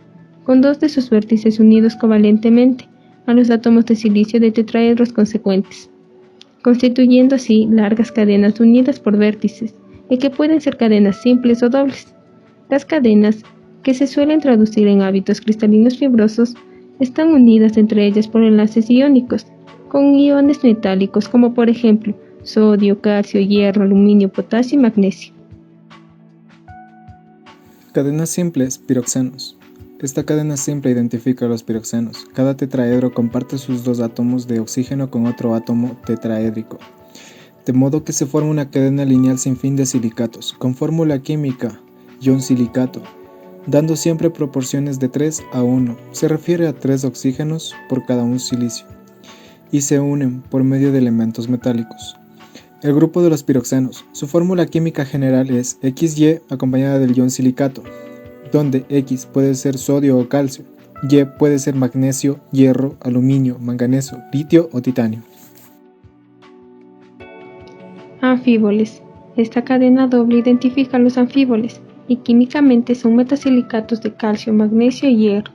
con 2 de sus vértices unidos covalentemente a los átomos de silicio de tetraedros consecuentes, constituyendo así largas cadenas unidas por vértices, y que pueden ser cadenas simples o dobles. Las cadenas, que se suelen traducir en hábitos cristalinos fibrosos, están unidas entre ellas por enlaces iónicos, con iones metálicos como por ejemplo sodio, calcio, hierro, aluminio, potasio y magnesio. Cadenas simples, piroxenos. Esta cadena simple identifica a los piroxenos. Cada tetraedro comparte sus 2 átomos de oxígeno con otro átomo tetraédrico, de modo que se forma una cadena lineal sin fin de silicatos, con fórmula química ion-silicato, dando siempre proporciones de 3 a 1, se refiere a 3 oxígenos por cada un silicio, y se unen por medio de elementos metálicos. El grupo de los piroxenos, su fórmula química general es XY acompañada del ion silicato, donde X puede ser sodio o calcio, Y puede ser magnesio, hierro, aluminio, manganeso, litio o titanio. Anfíboles. Esta cadena doble identifica a los anfíboles y químicamente son metasilicatos de calcio, magnesio y hierro.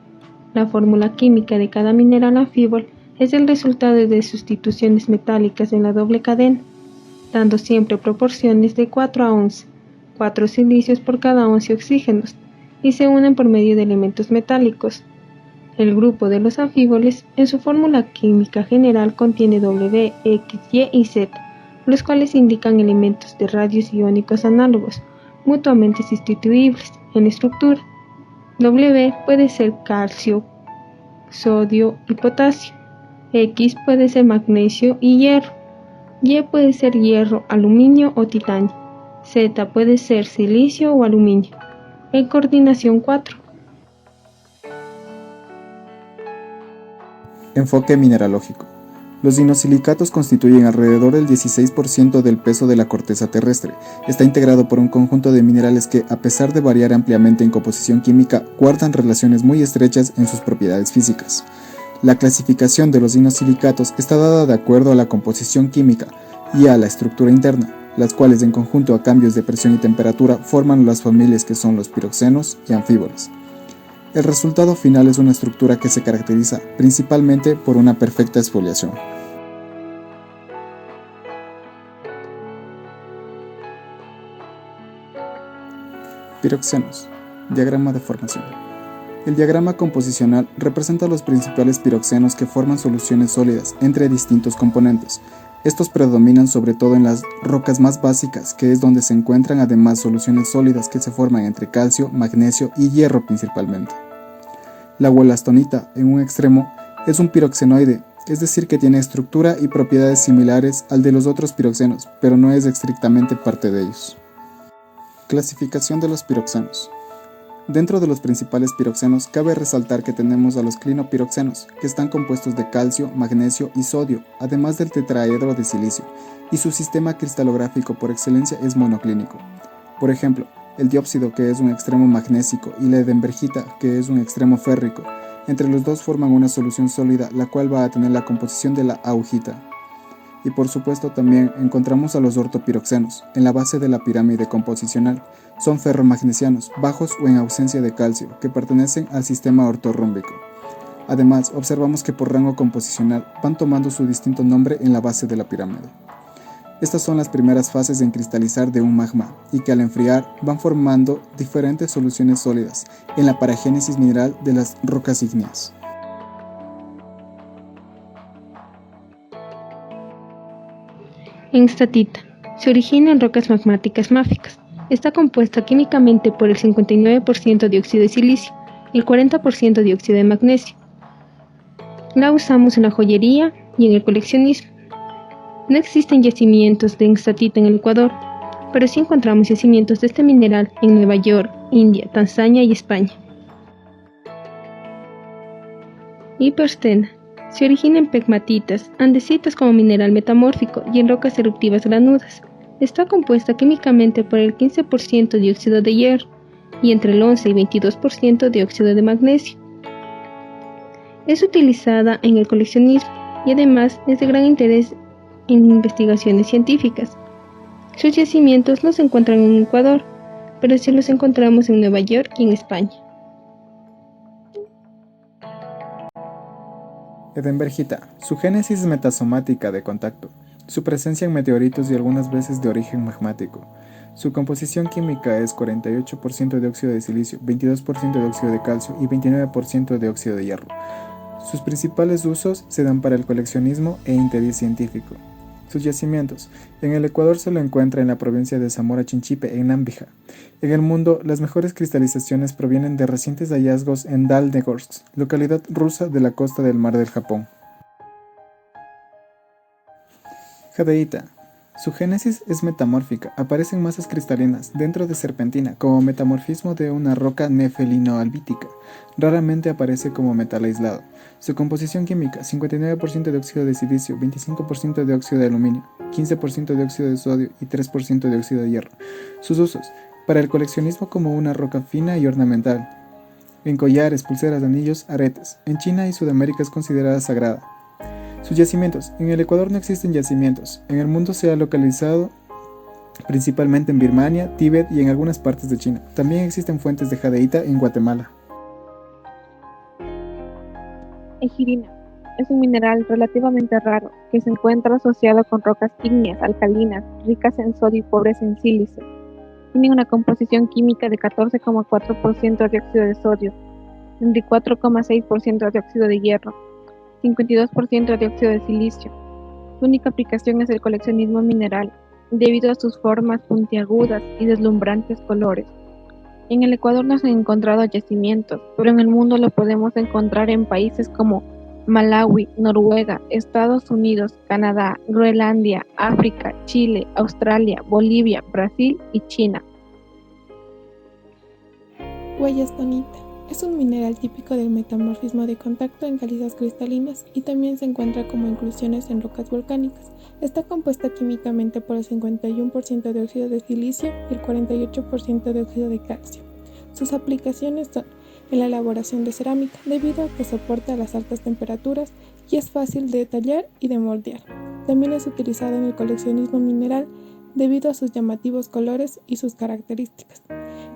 La fórmula química de cada mineral anfíbol es el resultado de sustituciones metálicas en la doble cadena, dando siempre proporciones de 4 a 11, 4 silicios por cada 11 oxígenos, y se unen por medio de elementos metálicos. El grupo de los anfíboles en su fórmula química general contiene W, X, Y y Z, los cuales indican elementos de radios iónicos análogos, mutuamente sustituibles en estructura. W puede ser calcio, sodio y potasio. X puede ser magnesio y hierro. Y puede ser hierro, aluminio o titanio. Z puede ser silicio o aluminio. En coordinación 4. Enfoque mineralógico. Los dinosilicatos constituyen alrededor del 16% del peso de la corteza terrestre. Está integrado por un conjunto de minerales que, a pesar de variar ampliamente en composición química, guardan relaciones muy estrechas en sus propiedades físicas. La clasificación de los dinosilicatos está dada de acuerdo a la composición química y a la estructura interna, las cuales en conjunto a cambios de presión y temperatura forman las familias que son los piroxenos y anfíboles. El resultado final es una estructura que se caracteriza principalmente por una perfecta exfoliación. Piroxenos. Diagrama de formación. El diagrama composicional representa los principales piroxenos que forman soluciones sólidas entre distintos componentes. Estos predominan sobre todo en las rocas más básicas, que es donde se encuentran además soluciones sólidas que se forman entre calcio, magnesio y hierro principalmente. La wollastonita, en un extremo, es un piroxenoide, es decir que tiene estructura y propiedades similares al de los otros piroxenos, pero no es estrictamente parte de ellos. Clasificación de los piroxenos. Dentro de los principales piroxenos cabe resaltar que tenemos a los clinopiroxenos, que están compuestos de calcio, magnesio y sodio, además del tetraedro de silicio, y su sistema cristalográfico por excelencia es monoclínico. Por ejemplo, el diópsido, que es un extremo magnésico, y la edembergita, que es un extremo férrico. Entre los dos forman una solución sólida, la cual va a tener la composición de la augita. Y por supuesto también encontramos a los ortopiroxenos, en la base de la pirámide composicional. Son ferromagnesianos, bajos o en ausencia de calcio, que pertenecen al sistema ortorrómbico. Además, observamos que por rango composicional van tomando su distinto nombre en la base de la pirámide. Estas son las primeras fases en cristalizar de un magma y que al enfriar van formando diferentes soluciones sólidas en la paragénesis mineral de las rocas ígneas. Enstatita. Se origina en rocas magmáticas máficas. Está compuesta químicamente por el 59% de dióxido de silicio y el 40% de dióxido de magnesio. La usamos en la joyería y en el coleccionismo. No existen yacimientos de enstatita en el Ecuador, pero sí encontramos yacimientos de este mineral en Nueva York, India, Tanzania y España. Hiperstena. Se origina en pegmatitas, andesitas como mineral metamórfico y en rocas eruptivas granudas. Está compuesta químicamente por el 15% de dióxido de hierro y entre el 11 y 22% de dióxido de magnesio. Es utilizada en el coleccionismo y además es de gran interés en investigaciones científicas. Sus yacimientos no se encuentran en Ecuador, pero sí los encontramos en Nueva York y en España. Edembergita. Su génesis es metasomática de contacto. Su presencia en meteoritos y algunas veces de origen magmático. Su composición química es 48% de óxido de silicio, 22% de óxido de calcio y 29% de óxido de hierro. Sus principales usos se dan para el coleccionismo e interés científico. Sus yacimientos. En el Ecuador se lo encuentra en la provincia de Zamora Chinchipe, en Námbija. En el mundo, las mejores cristalizaciones provienen de recientes hallazgos en Dalnegorsk, localidad rusa de la costa del Mar del Japón. Jadeíta. Su génesis es metamórfica, aparece en masas cristalinas dentro de serpentina como metamorfismo de una roca nefelino-albítica. Raramente aparece como metal aislado. Su composición química: 59% de óxido de silicio, 25% de óxido de aluminio, 15% de óxido de sodio y 3% de óxido de hierro. Sus usos: para el coleccionismo como una roca fina y ornamental, en collares, pulseras, anillos, aretes. En China y Sudamérica es considerada sagrada. Sus yacimientos. En el Ecuador no existen yacimientos. En el mundo se ha localizado principalmente en Birmania, Tíbet y en algunas partes de China. También existen fuentes de jadeíta en Guatemala. Ejirina. Es un mineral relativamente raro que se encuentra asociado con rocas ígneas alcalinas, ricas en sodio y pobres en sílice. Tiene una composición química de 14,4% de dióxido de sodio, 24,6% de dióxido de hierro, 52% de dióxido de silicio. Su única aplicación es el coleccionismo mineral, debido a sus formas puntiagudas y deslumbrantes colores. En el Ecuador no se han encontrado yacimientos, pero en el mundo lo podemos encontrar en países como Malawi, Noruega, Estados Unidos, Canadá, Groenlandia, África, Chile, Australia, Bolivia, Brasil y China. Guayastonita. Es un mineral típico del metamorfismo de contacto en calizas cristalinas y también se encuentra como inclusiones en rocas volcánicas. Está compuesta químicamente por el 51% de óxido de silicio y el 48% de óxido de calcio. Sus aplicaciones son en la elaboración de cerámica, debido a que soporta las altas temperaturas y es fácil de tallar y de moldear. También es utilizado en el coleccionismo mineral debido a sus llamativos colores y sus características.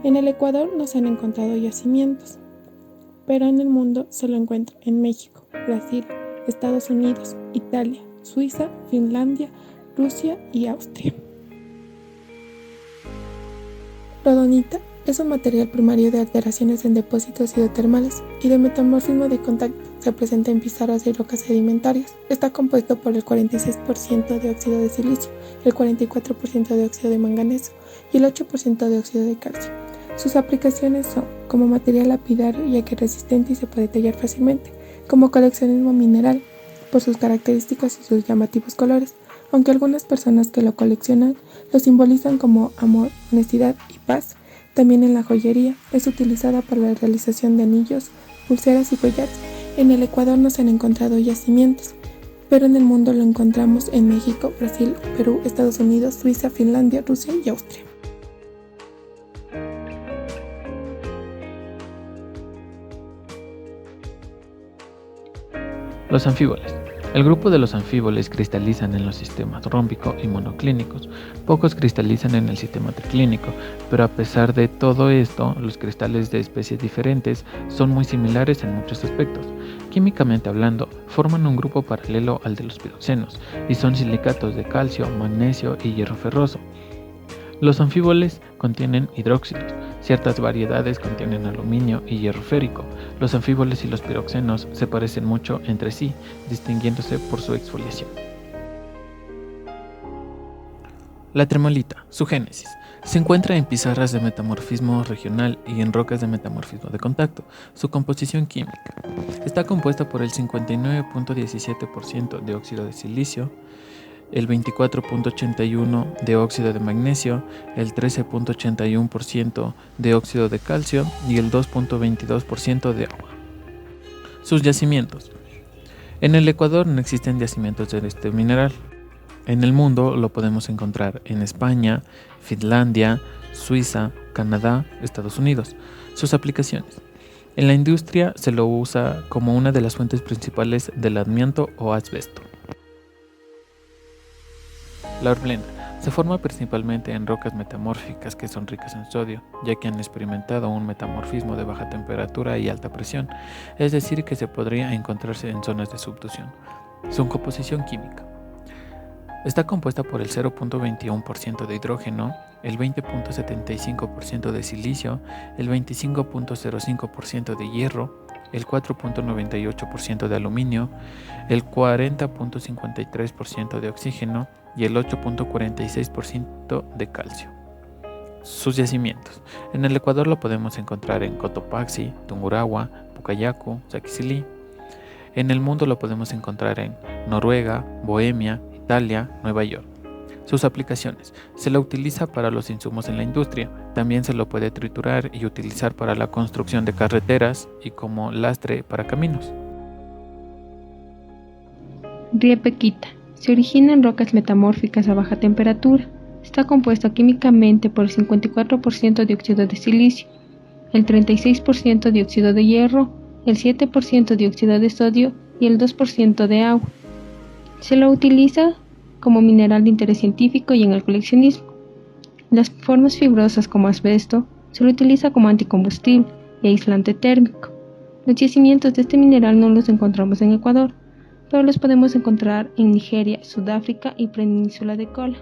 En el Ecuador no se han encontrado yacimientos, pero en el mundo se lo encuentra en México, Brasil, Estados Unidos, Italia, Suiza, Finlandia, Rusia y Austria. Rodonita es un material primario de alteraciones en depósitos hidrotermales y de metamorfismo de contacto. Se presenta en pizarras y rocas sedimentarias. Está compuesto por el 46% de óxido de silicio, el 44% de óxido de manganeso y el 8% de óxido de calcio. Sus aplicaciones son como material lapidario, ya que es resistente y se puede tallar fácilmente, como coleccionismo mineral, por sus características y sus llamativos colores, aunque algunas personas que lo coleccionan lo simbolizan como amor, honestidad y paz. También en la joyería es utilizada para la realización de anillos, pulseras y collares. En el Ecuador no se han encontrado yacimientos, pero en el mundo lo encontramos en México, Brasil, Perú, Estados Unidos, Suiza, Finlandia, Rusia y Austria. Los anfíboles. El grupo de los anfíboles cristalizan en los sistemas rómbico y monoclínicos. Pocos cristalizan en el sistema triclínico, pero a pesar de todo esto, los cristales de especies diferentes son muy similares en muchos aspectos. Químicamente hablando, forman un grupo paralelo al de los piroxenos y son silicatos de calcio, magnesio y hierro ferroso. Los anfíboles contienen hidróxidos. Ciertas variedades contienen aluminio y hierro férico. Los anfíboles y los piroxenos se parecen mucho entre sí, distinguiéndose por su exfoliación. La tremolita, su génesis. Se encuentra en pizarras de metamorfismo regional y en rocas de metamorfismo de contacto. Su composición química está compuesta por el 59.17% de óxido de silicio, el 24.81% de óxido de magnesio, el 13.81% de óxido de calcio y el 2.22% de agua. Sus yacimientos. En el Ecuador no existen yacimientos de este mineral. En el mundo lo podemos encontrar en España, Finlandia, Suiza, Canadá, Estados Unidos. Sus aplicaciones. En la industria se lo usa como una de las fuentes principales del amianto o asbesto. La hornblenda se forma principalmente en rocas metamórficas que son ricas en sodio, ya que han experimentado un metamorfismo de baja temperatura y alta presión, es decir, que se podría encontrarse en zonas de subducción. Su composición química está compuesta por el 0.21% de hidrógeno, el 20.75% de silicio, el 25.05% de hierro, el 4.98% de aluminio, el 40.53% de oxígeno y el 8.46% de calcio. Sus yacimientos. En el Ecuador lo podemos encontrar en Cotopaxi, Tungurahua, Pucayacu, Saquicilí. En el mundo lo podemos encontrar en Noruega, Bohemia, Italia, Nueva York. Sus aplicaciones. Se lo utiliza para los insumos en la industria. También se lo puede triturar y utilizar para la construcción de carreteras y como lastre para caminos. Riepequita. Se origina en rocas metamórficas a baja temperatura. Está compuesto químicamente por el 54% de óxido de silicio, el 36% de óxido de hierro, el 7% de óxido de sodio y el 2% de agua. Se lo utiliza como mineral de interés científico y en el coleccionismo. Las formas fibrosas como asbesto se lo utiliza como anticombustible y aislante térmico. Los yacimientos de este mineral no los encontramos en Ecuador, pero los podemos encontrar en Nigeria, Sudáfrica y Península de Kola.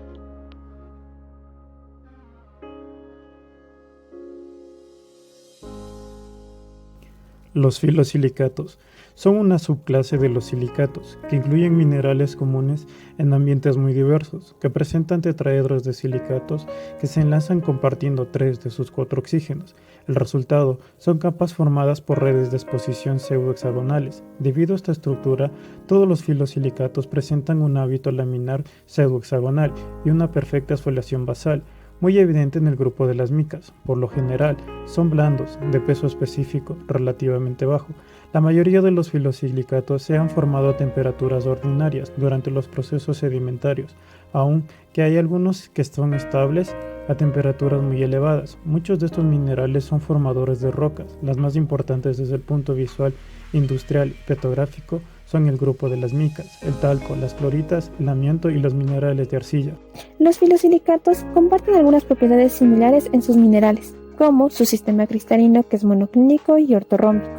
Los filosilicatos son una subclase de los silicatos que incluyen minerales comunes en ambientes muy diversos, que presentan tetraedros de silicatos que se enlazan compartiendo 3 de sus 4 oxígenos. El resultado son capas formadas por redes de exposición pseudohexagonales. Debido a esta estructura, todos los filosilicatos presentan un hábito laminar pseudohexagonal y una perfecta exfoliación basal, muy evidente en el grupo de las micas. Por lo general, son blandos, de peso específico relativamente bajo. La mayoría de los filosilicatos se han formado a temperaturas ordinarias durante los procesos sedimentarios, aunque hay algunos que son estables a temperaturas muy elevadas. Muchos de estos minerales son formadores de rocas. Las más importantes desde el punto visual, industrial y petrográfico son el grupo de las micas, el talco, las cloritas, el amianto y los minerales de arcilla. Los filosilicatos comparten algunas propiedades similares en sus minerales, como su sistema cristalino, que es monoclínico y ortorrómbico.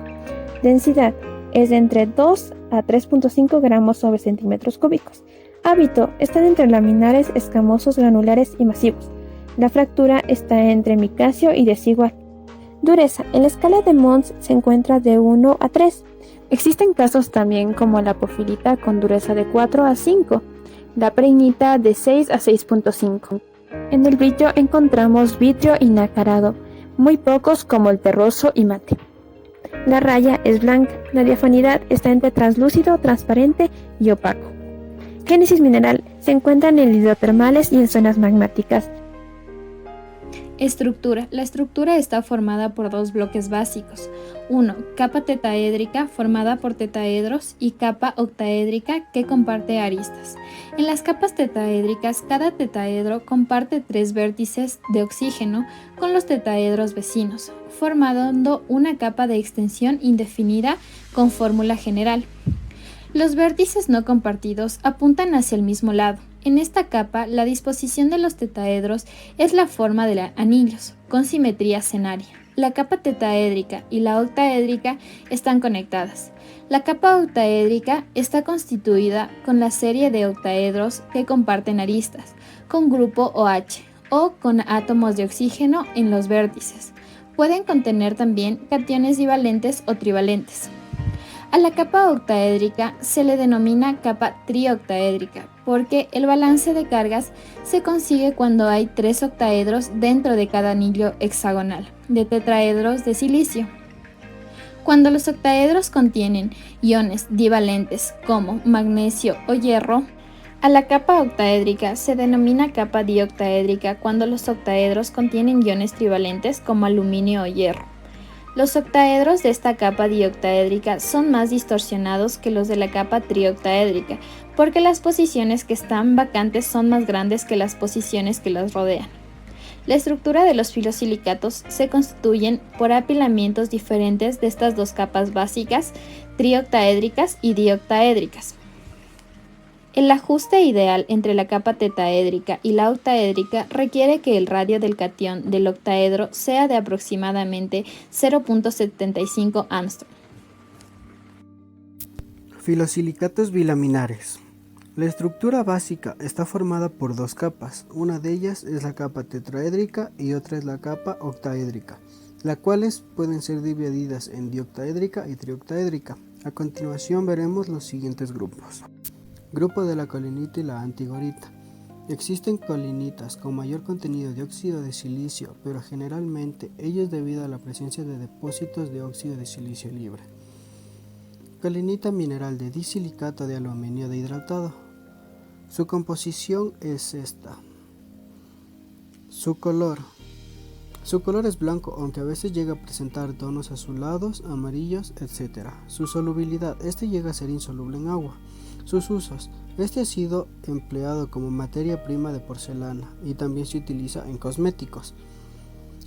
Densidad es de entre 2 a 3.5 gramos sobre centímetros cúbicos. Hábito están entre laminares, escamosos, granulares y masivos. La fractura está entre micáceo y desigual. Dureza en la escala de Mohs se encuentra de 1 a 3. Existen casos también como la porfirita con dureza de 4 a 5, la prehnita de 6 a 6.5. En el brillo encontramos vitrio y nacarado, muy pocos como el terroso y mate. La raya es blanca, la diafanidad está entre translúcido, transparente y opaco. Génesis mineral se encuentran en hidrotermales y en zonas magmáticas. Estructura. La estructura está formada por 2 bloques básicos. 1. Capa tetaédrica formada por tetaedros y capa octaédrica que comparte aristas. En las capas tetaédricas, cada tetaedro comparte 3 vértices de oxígeno con los tetaedros vecinos, formando una capa de extensión indefinida con fórmula general. Los vértices no compartidos apuntan hacia el mismo lado. En esta capa, la disposición de los tetaedros es la forma de anillos, con simetría senaria. La capa tetaédrica y la octaédrica están conectadas. La capa octaédrica está constituida con la serie de octaedros que comparten aristas, con grupo OH o con átomos de oxígeno en los vértices. Pueden contener también cationes divalentes o trivalentes. A la capa octaédrica se le denomina capa trioctaédrica porque el balance de cargas se consigue cuando hay 3 octaedros dentro de cada anillo hexagonal de tetraedros de silicio. Cuando los octaedros contienen iones divalentes como magnesio o hierro, a la capa octaédrica se denomina capa dioctaédrica cuando los octaedros contienen iones trivalentes como aluminio o hierro. Los octaedros de esta capa dioctaédrica son más distorsionados que los de la capa trioctaédrica, porque las posiciones que están vacantes son más grandes que las posiciones que las rodean. La estructura de los filosilicatos se constituyen por apilamientos diferentes de estas dos capas básicas, trioctaédricas y dioctaédricas. El ajuste ideal entre la capa tetaédrica y la octaédrica requiere que el radio del catión del octaedro sea de aproximadamente 0.75 Armstrong. Filosilicatos bilaminares. La estructura básica está formada por 2 capas, una de ellas es la capa tetraédrica y otra es la capa octaédrica, las cuales pueden ser divididas en dioctaédrica y trioctaédrica. A continuación veremos los siguientes grupos. Grupo de la colinita y la antigorita. Existen colinitas con mayor contenido de óxido de silicio, pero generalmente ello es debido a la presencia de depósitos de óxido de silicio libre. Colinita mineral de disilicato de aluminio deshidratado. Su composición es esta. Su color es blanco, aunque a veces llega a presentar tonos azulados, amarillos, etc. Su solubilidad, llega a ser insoluble en agua. Sus usos, ha sido empleado como materia prima de porcelana y también se utiliza en cosméticos.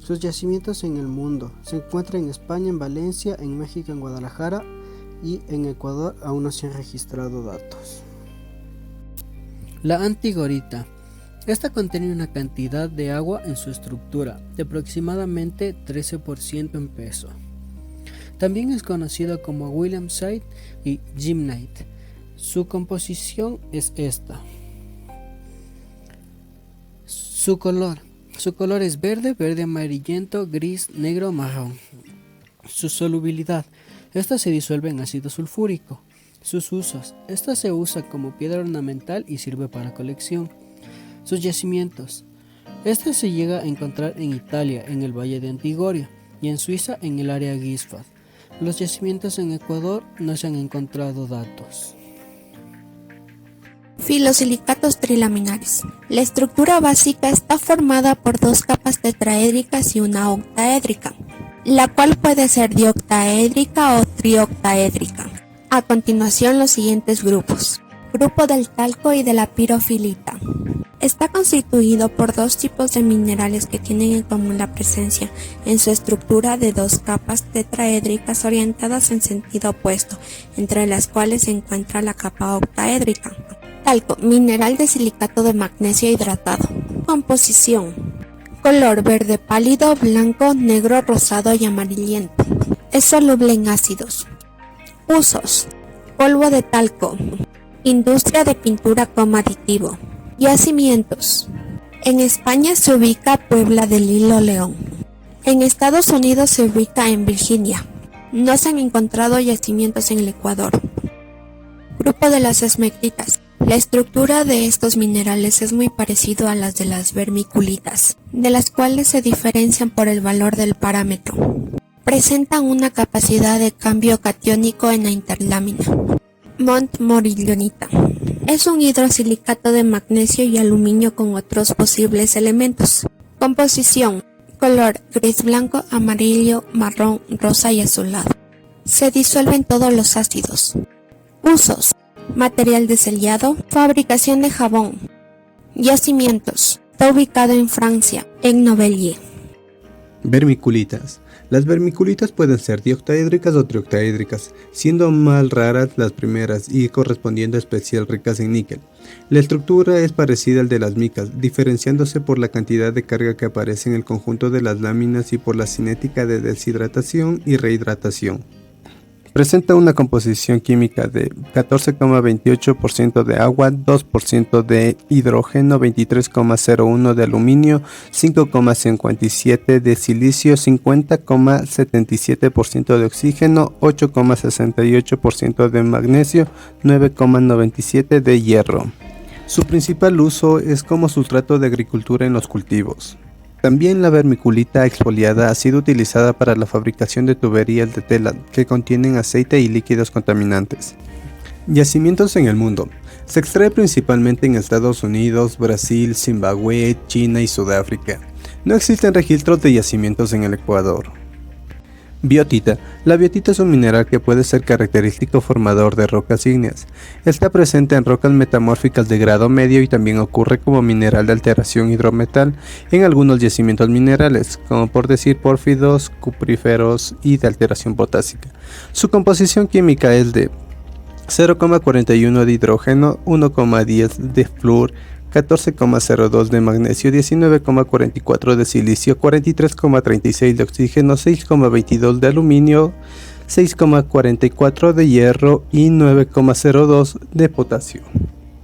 Sus yacimientos en el mundo, se encuentra en España, en Valencia, en México, en Guadalajara y en Ecuador aún no se han registrado datos. La antigorita. Esta contiene una cantidad de agua en su estructura de aproximadamente 13% en peso. También es conocida como williamsite y gymnite. Su composición es esta. Su color es verde, verde amarillento, gris, negro, marrón. Su solubilidad, esta se disuelve en ácido sulfúrico. Sus usos, esta se usa como piedra ornamental y sirve para colección. Sus yacimientos, esta se llega a encontrar en Italia, en el valle de Antigoria, y en Suiza, en el área Gisfad. Los yacimientos en Ecuador no se han encontrado datos. Filosilicatos trilaminares. La estructura básica está formada por 2 capas tetraédricas y una octaédrica, la cual puede ser dioctaédrica o trioctaédrica. A continuación los siguientes grupos. Grupo del talco y de la pirofilita. Está constituido por 2 tipos de minerales que tienen en común la presencia en su estructura de 2 capas tetraédricas orientadas en sentido opuesto, entre las cuales se encuentra la capa octaédrica. Talco, mineral de silicato de magnesio hidratado. Composición. Color verde pálido, blanco, negro, rosado y amarillento. Es soluble en ácidos. Usos. Polvo de talco. Industria de pintura como aditivo. Yacimientos. En España se ubica Puebla del Hilo León. En Estados Unidos se ubica en Virginia. No se han encontrado yacimientos en el Ecuador. Grupo de las esmectitas. La estructura de estos minerales es muy parecido a las de las vermiculitas, de las cuales se diferencian por el valor del parámetro. Presentan una capacidad de cambio catiónico en la interlámina. Montmorillonita. Es un hidrosilicato de magnesio y aluminio con otros posibles elementos. Composición. Color gris blanco, amarillo, marrón, rosa y azulado. Se disuelve en todos los ácidos. Usos. Material de sellado, fabricación de jabón. Yacimientos. Está ubicado en Francia, en Novellier. Vermiculitas. Las vermiculitas pueden ser dioctaédricas o trioctaédricas, siendo más raras las primeras y correspondiendo a especies ricas en níquel. La estructura es parecida al de las micas, diferenciándose por la cantidad de carga que aparece en el conjunto de las láminas y por la cinética de deshidratación y rehidratación. Presenta una composición química de 14,28% de agua, 2% de hidrógeno, 23,01% de aluminio, 5,57% de silicio, 50,77% de oxígeno, 8,68% de magnesio, 9,97% de hierro. Su principal uso es como sustrato de agricultura en los cultivos. También la vermiculita exfoliada ha sido utilizada para la fabricación de tuberías de tela que contienen aceite y líquidos contaminantes. Yacimientos en el mundo. Se extrae principalmente en Estados Unidos, Brasil, Zimbabue, China y Sudáfrica. No existen registros de yacimientos en el Ecuador. Biotita. La biotita es un mineral que puede ser característico formador de rocas ígneas. Está presente en rocas metamórficas de grado medio y también ocurre como mineral de alteración hidrometal en algunos yacimientos minerales, como por decir pórfidos, cupríferos y de alteración potásica. Su composición química es de 0,41 de hidrógeno, 1,10 de flúor, 14,02 de magnesio, 19,44 de silicio, 43,36 de oxígeno, 6,22 de aluminio, 6,44 de hierro y 9,02 de potasio.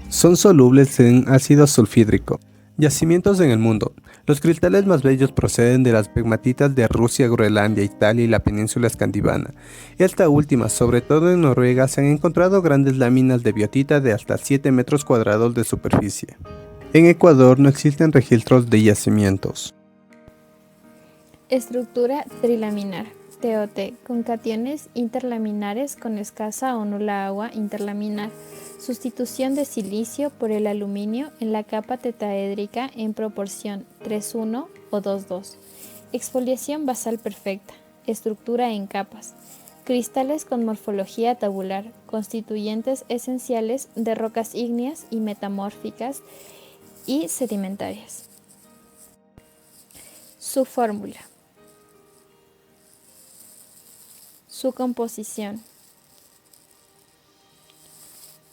Son solubles en ácido sulfídrico. Yacimientos en el mundo. Los cristales más bellos proceden de las pegmatitas de Rusia, Groenlandia, Italia y la península escandinava. Esta última, sobre todo en Noruega, se han encontrado grandes láminas de biotita de hasta 7 metros cuadrados de superficie. En Ecuador no existen registros de yacimientos. Estructura trilaminar, TOT, con cationes interlaminares con escasa o nula agua interlaminar. Sustitución de silicio por el aluminio en la capa tetraédrica en proporción 3:1 o 2:2. Exfoliación basal perfecta. Estructura en capas. Cristales con morfología tabular, constituyentes esenciales de rocas ígneas y metamórficas y sedimentarias. Su fórmula. Su composición.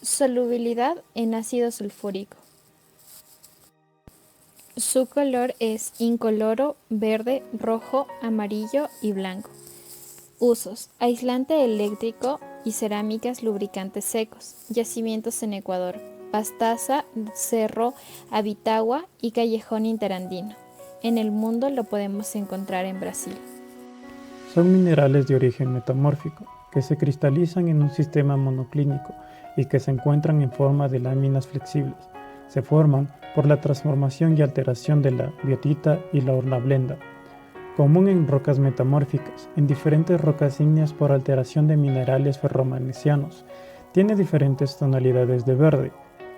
Solubilidad en ácido sulfúrico. Su color es incoloro, verde, rojo, amarillo y blanco. Usos: aislante eléctrico y cerámicas lubricantes secos. Yacimientos en Ecuador: Pastaza, Cerro Abitagua y Callejón Interandino. En el mundo lo podemos encontrar en Brasil. Son minerales de origen metamórfico que se cristalizan en un sistema monoclínico y que se encuentran en forma de láminas flexibles. Se forman por la transformación y alteración de la biotita y la hornablenda. Común en rocas metamórficas, en diferentes rocas ígneas por alteración de minerales ferromagnesianos. Tiene diferentes tonalidades de verde.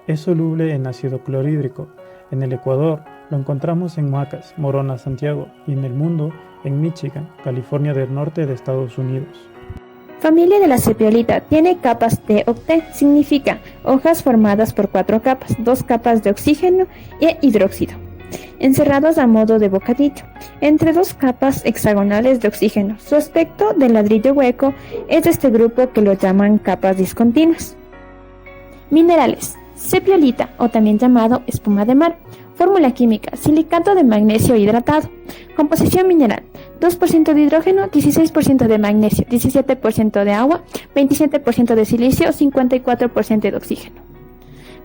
Es soluble en ácido clorhídrico. En el Ecuador lo encontramos en Huacas, Morona, Santiago, y en el mundo en Michigan, California del Norte de Estados Unidos. Familia de la cepiolita tiene capas de octet, significa hojas formadas por 4 capas, 2 capas de oxígeno e hidróxido, encerrados a modo de bocadillo, entre 2 capas hexagonales de oxígeno. Su aspecto de ladrillo hueco es de este grupo que lo llaman capas discontinuas. Minerales: cepiolita, o también llamado espuma de mar. Fórmula química: silicato de magnesio hidratado. Composición mineral: 2% de hidrógeno, 16% de magnesio, 17% de agua, 27% de silicio, 54% de oxígeno.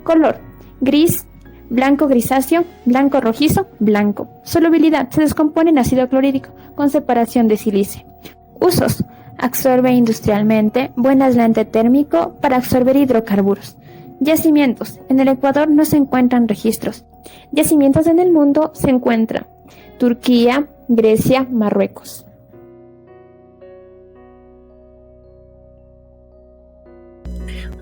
Color: gris, blanco grisáceo, blanco rojizo, blanco. Solubilidad: se descompone en ácido clorhídrico con separación de silicio. Usos: absorbe industrialmente, buen aislante térmico para absorber hidrocarburos. Yacimientos: en el Ecuador no se encuentran registros. Yacimientos en el mundo se encuentran Turquía, Grecia, Marruecos.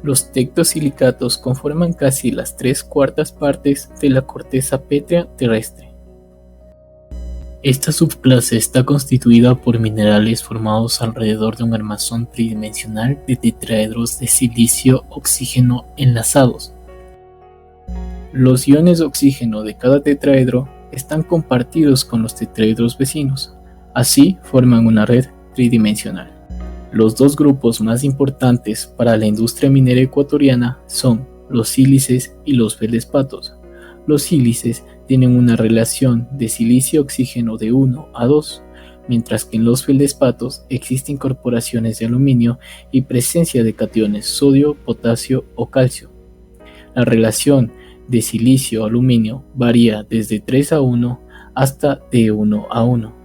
Los tectosilicatos conforman casi las 3/4 partes de la corteza pétrea terrestre. Esta subclase está constituida por minerales formados alrededor de un armazón tridimensional de tetraedros de silicio-oxígeno enlazados. Los iones de oxígeno de cada tetraedro están compartidos con los tetraedros vecinos. Así forman una red tridimensional. Los dos grupos más importantes para la industria minera ecuatoriana son los sílices y los feldespatos. Los sílices tienen una relación de silicio-oxígeno de 1 a 2, mientras que en los feldespatos existen incorporaciones de aluminio y presencia de cationes sodio, potasio o calcio. La relación de silicio-aluminio varía desde 3 a 1 hasta de 1 a 1.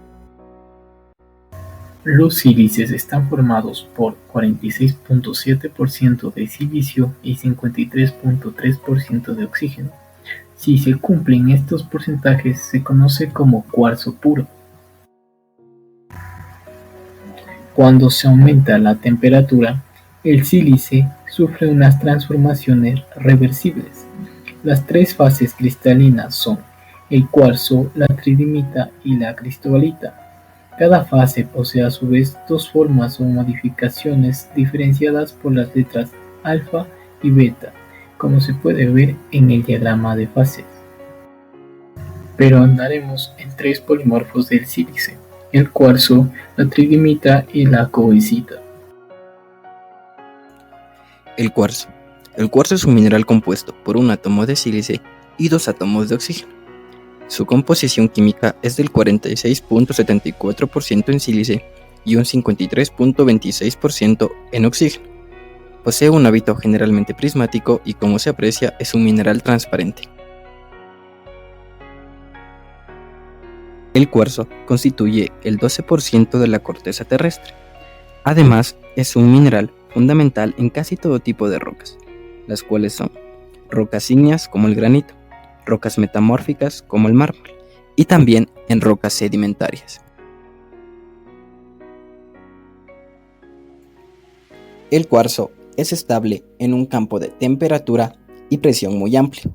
Los sílices están formados por 46.7% de silicio y 53.3% de oxígeno. Si se cumplen estos porcentajes, se conoce como cuarzo puro. Cuando se aumenta la temperatura, el sílice sufre unas transformaciones reversibles. Las tres fases cristalinas son el cuarzo, la tridimita y la cristobalita. Cada fase posee a su vez dos formas o modificaciones diferenciadas por las letras alfa y beta, como se puede ver en el diagrama de fases. Pero andaremos en tres polimorfos del sílice: el cuarzo, la tridimita y la coesita. El cuarzo. El cuarzo es un mineral compuesto por un átomo de sílice y dos átomos de oxígeno. Su composición química es del 46.74% en sílice y un 53.26% en oxígeno. Posee un hábito generalmente prismático y, como se aprecia, es un mineral transparente. El cuarzo constituye el 12% de la corteza terrestre. Además, es un mineral fundamental en casi todo tipo de rocas, las cuales son rocas ígneas como el granito, rocas metamórficas como el mármol y también en rocas sedimentarias. El cuarzo es estable en un campo de temperatura y presión muy amplio,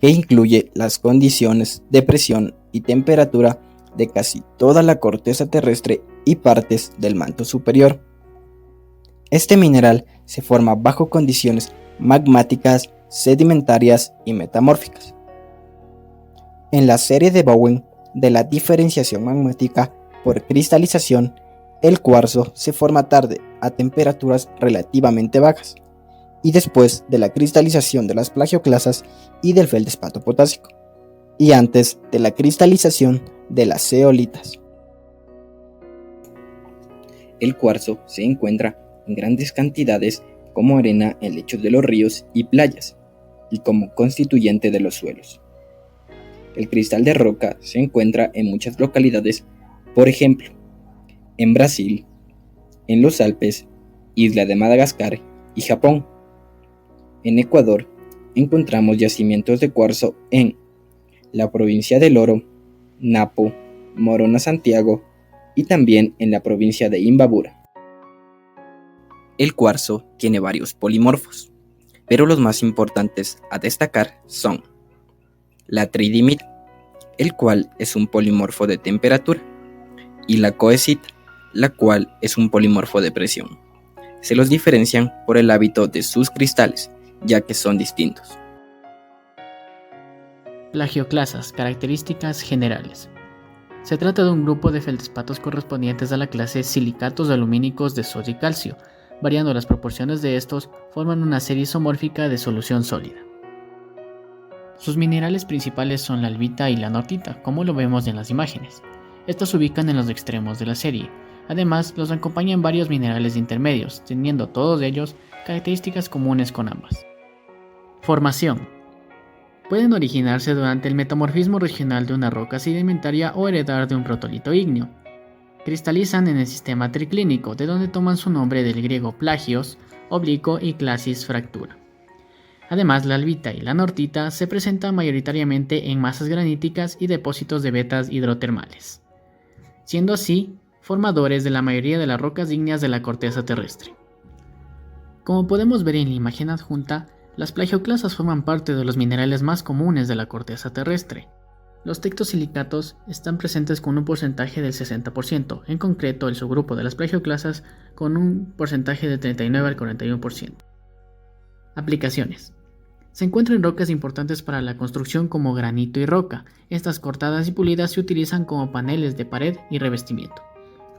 que incluye las condiciones de presión y temperatura de casi toda la corteza terrestre y partes del manto superior. Este mineral se forma bajo condiciones magmáticas, sedimentarias y metamórficas. En la serie de Bowen de la diferenciación magmática por cristalización, el cuarzo se forma tarde a temperaturas relativamente bajas y después de la cristalización de las plagioclasas y del feldespato potásico, y antes de la cristalización de las zeolitas. El cuarzo se encuentra en grandes cantidades como arena en lechos de los ríos y playas, y como constituyente de los suelos. El cristal de roca se encuentra en muchas localidades, por ejemplo, en Brasil, en los Alpes, Isla de Madagascar y Japón. En Ecuador encontramos yacimientos de cuarzo en la provincia del Oro, Napo, Morona Santiago y también en la provincia de Imbabura. El cuarzo tiene varios polimorfos, pero los más importantes a destacar son la tridimita, el cual es un polimorfo de temperatura, y la coesita, la cual es un polimorfo de presión. Se los diferencian por el hábito de sus cristales, ya que son distintos. Plagioclasas, características generales. Se trata de un grupo de feldespatos correspondientes a la clase silicatos alumínicos de sodio y calcio. Variando las proporciones de estos, forman una serie isomórfica de solución sólida. Sus minerales principales son la albita y la nortita, como lo vemos en las imágenes. Estos se ubican en los extremos de la serie. Además, los acompañan varios minerales intermedios, teniendo todos ellos características comunes con ambas. Formación. Pueden originarse durante el metamorfismo regional de una roca sedimentaria o heredar de un protolito ígneo. Cristalizan en el sistema triclínico, de donde toman su nombre del griego plagios, oblicuo y clasis, fractura. Además, la albita y la nortita se presentan mayoritariamente en masas graníticas y depósitos de vetas hidrotermales, siendo así formadores de la mayoría de las rocas ígneas de la corteza terrestre. Como podemos ver en la imagen adjunta, las plagioclasas forman parte de los minerales más comunes de la corteza terrestre. Los tectosilicatos están presentes con un porcentaje del 60%, en concreto el subgrupo de las plagioclasas con un porcentaje de 39 al 41%. Aplicaciones. Se encuentra en rocas importantes para la construcción como granito y roca. Estas cortadas y pulidas se utilizan como paneles de pared y revestimiento.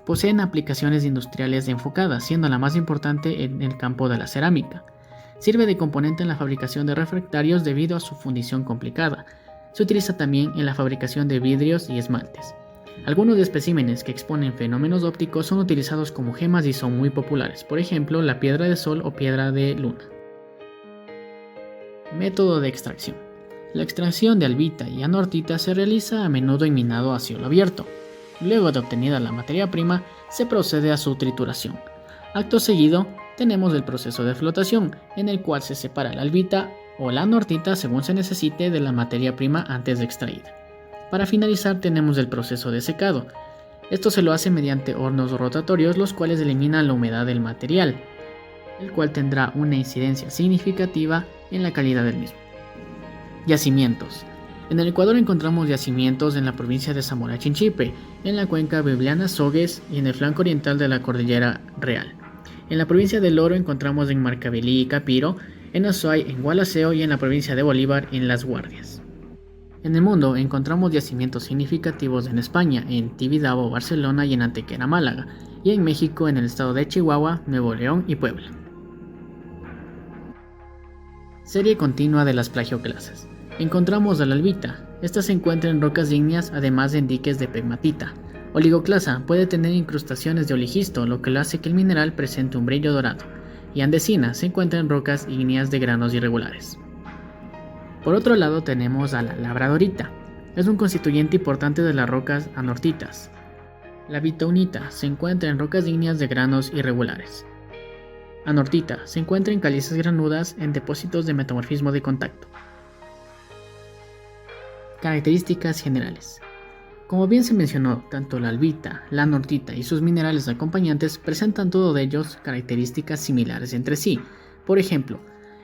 Poseen aplicaciones industriales enfocadas, siendo la más importante en el campo de la cerámica. Sirve de componente en la fabricación de refractarios debido a su fundición complicada. Se utiliza también en la fabricación de vidrios y esmaltes. Algunos especímenes que exponen fenómenos ópticos son utilizados como gemas y son muy populares, por ejemplo la piedra de sol o piedra de luna. Método de extracción. La extracción de albita y anortita se realiza a menudo en minado a cielo abierto. Luego de obtenida la materia prima, se procede a su trituración. Acto seguido, tenemos el proceso de flotación, en el cual se separa la albita o la anortita según se necesite de la materia prima antes de extraída. Para finalizar tenemos el proceso de secado. Esto se lo hace mediante hornos rotatorios, los cuales eliminan la humedad del material, el cual tendrá una incidencia significativa en la calidad del mismo. Yacimientos. En el Ecuador encontramos yacimientos en la provincia de Zamora Chinchipe, en la cuenca Bibliana-Sogues y en el flanco oriental de la Cordillera Real. En la provincia del Oro encontramos en Marcavelí y Capiro, en Azuay, en Gualaceo y en la provincia de Bolívar, en Las Guardias. En el mundo encontramos yacimientos significativos en España, en Tibidabo, Barcelona y en Antequera, Málaga, y en México en el estado de Chihuahua, Nuevo León y Puebla. Serie continua de las plagioclasas. Encontramos a la albita. Esta se encuentra en rocas ígneas, además de en diques de pegmatita. Oligoclasa puede tener incrustaciones de oligisto, lo que lo hace que el mineral presente un brillo dorado. Y andesina se encuentra en rocas ígneas de granos irregulares. Por otro lado tenemos a la labradorita. Es un constituyente importante de las rocas anortitas. La bitaunita se encuentra en rocas ígneas de granos irregulares. Anortita se encuentra en calizas granudas en depósitos de metamorfismo de contacto. Características generales. Como bien se mencionó, tanto la albita, la anortita y sus minerales acompañantes presentan todos ellos características similares entre sí. Por ejemplo,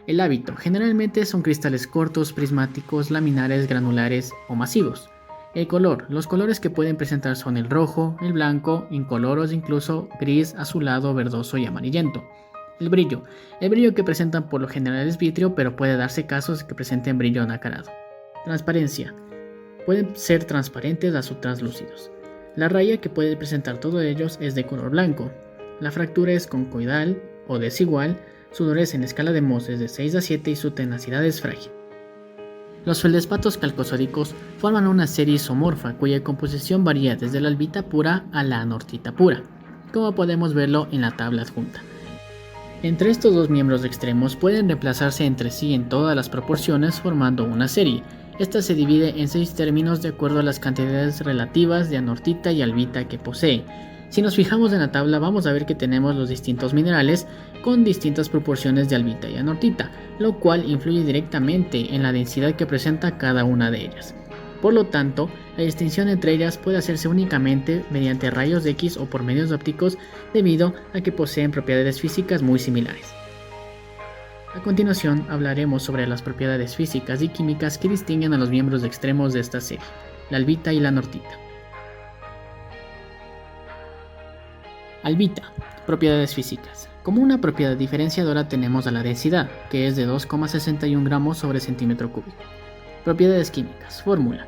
el hábito generalmente son cristales cortos, prismáticos, laminares, granulares o masivos. El color, los colores que pueden presentar son el rojo, el blanco, incoloros incluso gris, azulado, verdoso y amarillento. El brillo que presentan por lo general es vitrio, pero puede darse casos que presenten brillo nacarado. Transparencia. Pueden ser transparentes a subtranslúcidos. La raya que puede presentar todos ellos es de color blanco. La fractura es concoidal o desigual, su dureza en escala de Mohs es de 6 a 7 y su tenacidad es frágil. Los feldespatos calcosódicos forman una serie isomorfa cuya composición varía desde la albita pura a la anortita pura, como podemos verlo en la tabla adjunta. Entre estos dos miembros extremos pueden reemplazarse entre sí en todas las proporciones formando una serie. Esta se divide en 6 términos de acuerdo a las cantidades relativas de anortita y albita que posee. Si nos fijamos en la tabla vamos a ver que tenemos los distintos minerales con distintas proporciones de albita y anortita, lo cual influye directamente en la densidad que presenta cada una de ellas. Por lo tanto, la distinción entre ellas puede hacerse únicamente mediante rayos X o por medios ópticos debido a que poseen propiedades físicas muy similares. A continuación hablaremos sobre las propiedades físicas y químicas que distinguen a los miembros extremos de esta serie, la albita y la anortita. Albita. Propiedades físicas. Como una propiedad diferenciadora tenemos a la densidad, que es de 2,61 gramos sobre centímetro cúbico. Propiedades químicas. Fórmula.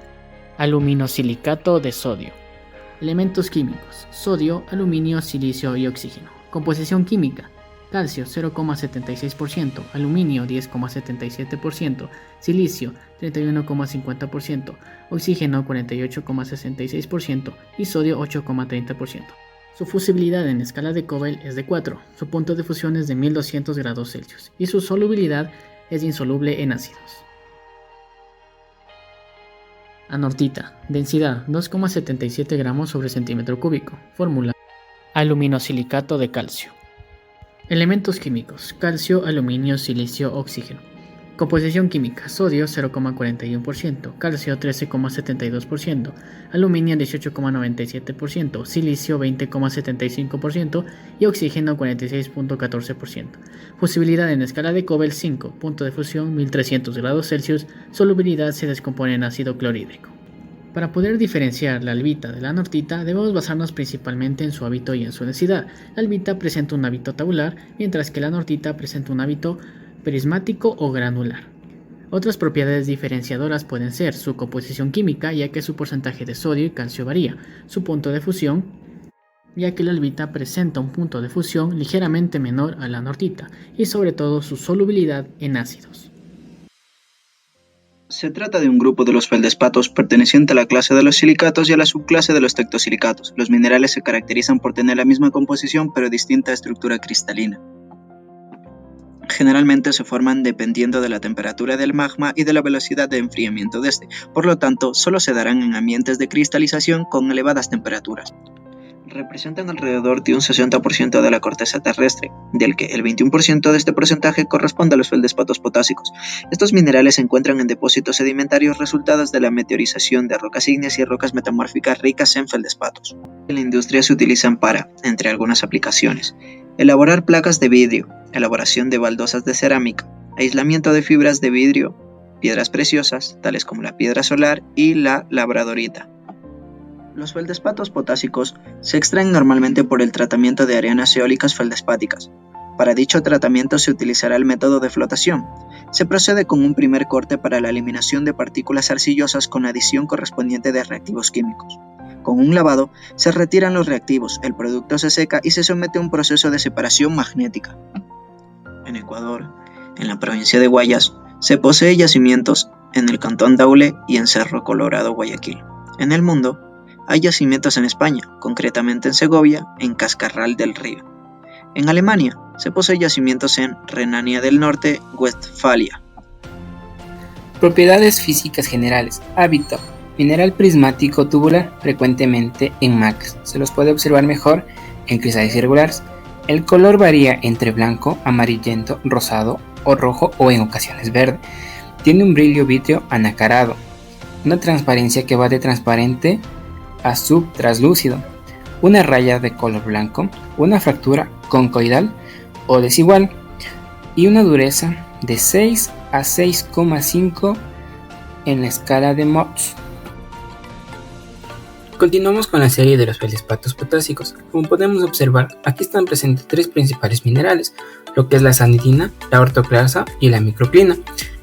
Aluminosilicato de sodio. Elementos químicos. Sodio, aluminio, silicio y oxígeno. Composición química. Calcio 0,76%, aluminio 10,77%, silicio 31,50%, oxígeno 48,66% y sodio 8,30%. Su fusibilidad en escala de Covell es de 4, su punto de fusión es de 1200 grados Celsius y su solubilidad es insoluble en ácidos. Anortita, densidad 2,77 gramos sobre centímetro cúbico, fórmula aluminosilicato de calcio. Elementos químicos, calcio, aluminio, silicio, oxígeno. Composición química, sodio 0,41%, calcio 13,72%, aluminio 18,97%, silicio 20,75% y oxígeno 46,14%. Fusibilidad en escala de Covell 5, punto de fusión 1300 grados Celsius, solubilidad se descompone en ácido clorhídrico. Para poder diferenciar la albita de la anortita debemos basarnos principalmente en su hábito y en su densidad. La albita presenta un hábito tabular, mientras que la anortita presenta un hábito prismático o granular. Otras propiedades diferenciadoras pueden ser su composición química, ya que su porcentaje de sodio y calcio varía, su punto de fusión, ya que la albita presenta un punto de fusión ligeramente menor a la anortita, y sobre todo su solubilidad en ácidos. Se trata de un grupo de los feldespatos perteneciente a la clase de los silicatos y a la subclase de los tectosilicatos. Los minerales se caracterizan por tener la misma composición pero distinta estructura cristalina. Generalmente se forman dependiendo de la temperatura del magma y de la velocidad de enfriamiento de este, por lo tanto solo se darán en ambientes de cristalización con elevadas temperaturas. Representan alrededor de un 60% de la corteza terrestre, del que el 21% de este porcentaje corresponde a los feldespatos potásicos. Estos minerales se encuentran en depósitos sedimentarios resultados de la meteorización de rocas ígneas y rocas metamórficas ricas en feldespatos. En la industria se utilizan para, entre algunas aplicaciones, elaborar placas de vidrio, elaboración de baldosas de cerámica, aislamiento de fibras de vidrio, piedras preciosas, tales como la piedra solar y la labradorita. Los feldespatos potásicos se extraen normalmente por el tratamiento de arenas eólicas feldespáticas. Para dicho tratamiento se utilizará el método de flotación. Se procede con un primer corte para la eliminación de partículas arcillosas con adición correspondiente de reactivos químicos. Con un lavado se retiran los reactivos, el producto se seca y se somete a un proceso de separación magnética. En Ecuador, en la provincia de Guayas, se posee yacimientos en el cantón Daule y en Cerro Colorado, Guayaquil. En el mundo, hay yacimientos en España, concretamente en Segovia, en Cascarral del Río. En Alemania, se posee yacimientos en Renania del Norte, Westfalia. Propiedades físicas generales. Hábito. Mineral prismático tubular, frecuentemente en macas. Se los puede observar mejor en cristales irregulares. El color varía entre blanco, amarillento, rosado o rojo o en ocasiones verde. Tiene un brillo vítreo anacarado. Una transparencia que va de transparente a subtraslúcido, una raya de color blanco, una fractura concoidal o desigual y una dureza de 6 a 6,5 en la escala de Mohs. Continuamos con la serie de los feldespatos potásicos. Como podemos observar, aquí están presentes tres principales minerales, lo que es la sanidina, la ortoclasa y la microclina,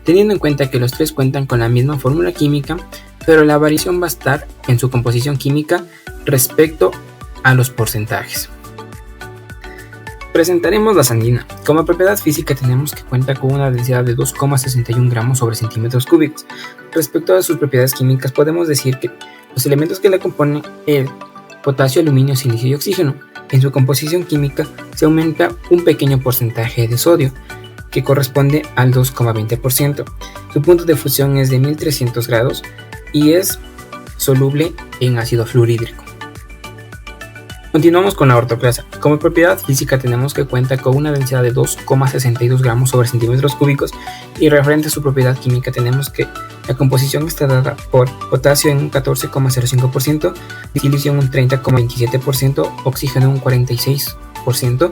teniendo en cuenta que los tres cuentan con la misma fórmula química, pero la variación va a estar en su composición química respecto a los porcentajes. Presentaremos la sanidina. Como propiedad física tenemos que cuenta con una densidad de 2,61 gramos sobre centímetros cúbicos. Respecto a sus propiedades químicas podemos decir que los elementos que la componen es potasio, aluminio, silicio y oxígeno. En su composición química se aumenta un pequeño porcentaje de sodio, que corresponde al 2,20%. Su punto de fusión es de 1300 grados y es soluble en ácido fluorhídrico. Continuamos con la ortoclasa. Como propiedad física tenemos que cuenta con una densidad de 2,62 gramos sobre centímetros cúbicos y referente a su propiedad química tenemos que la composición está dada por potasio en un 14,05%, silicio en un 30,27%, oxígeno en un 46%,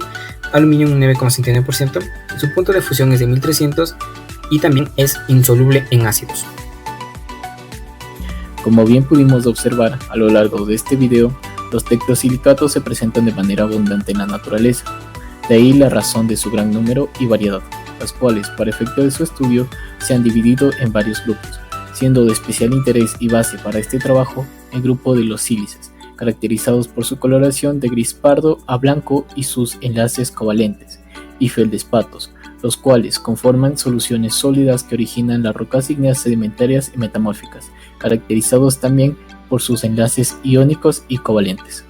aluminio en un 9,69%, su punto de fusión es de 1300 y también es insoluble en ácidos. Como bien pudimos observar a lo largo de este video, los tectosilicatos se presentan de manera abundante en la naturaleza, de ahí la razón de su gran número y variedad, las cuales, para efecto de su estudio, se han dividido en varios grupos, siendo de especial interés y base para este trabajo el grupo de los sílices, caracterizados por su coloración de gris pardo a blanco y sus enlaces covalentes, y feldespatos, los cuales conforman soluciones sólidas que originan las rocas ígneas sedimentarias y metamórficas, caracterizados también por sus enlaces iónicos y covalentes.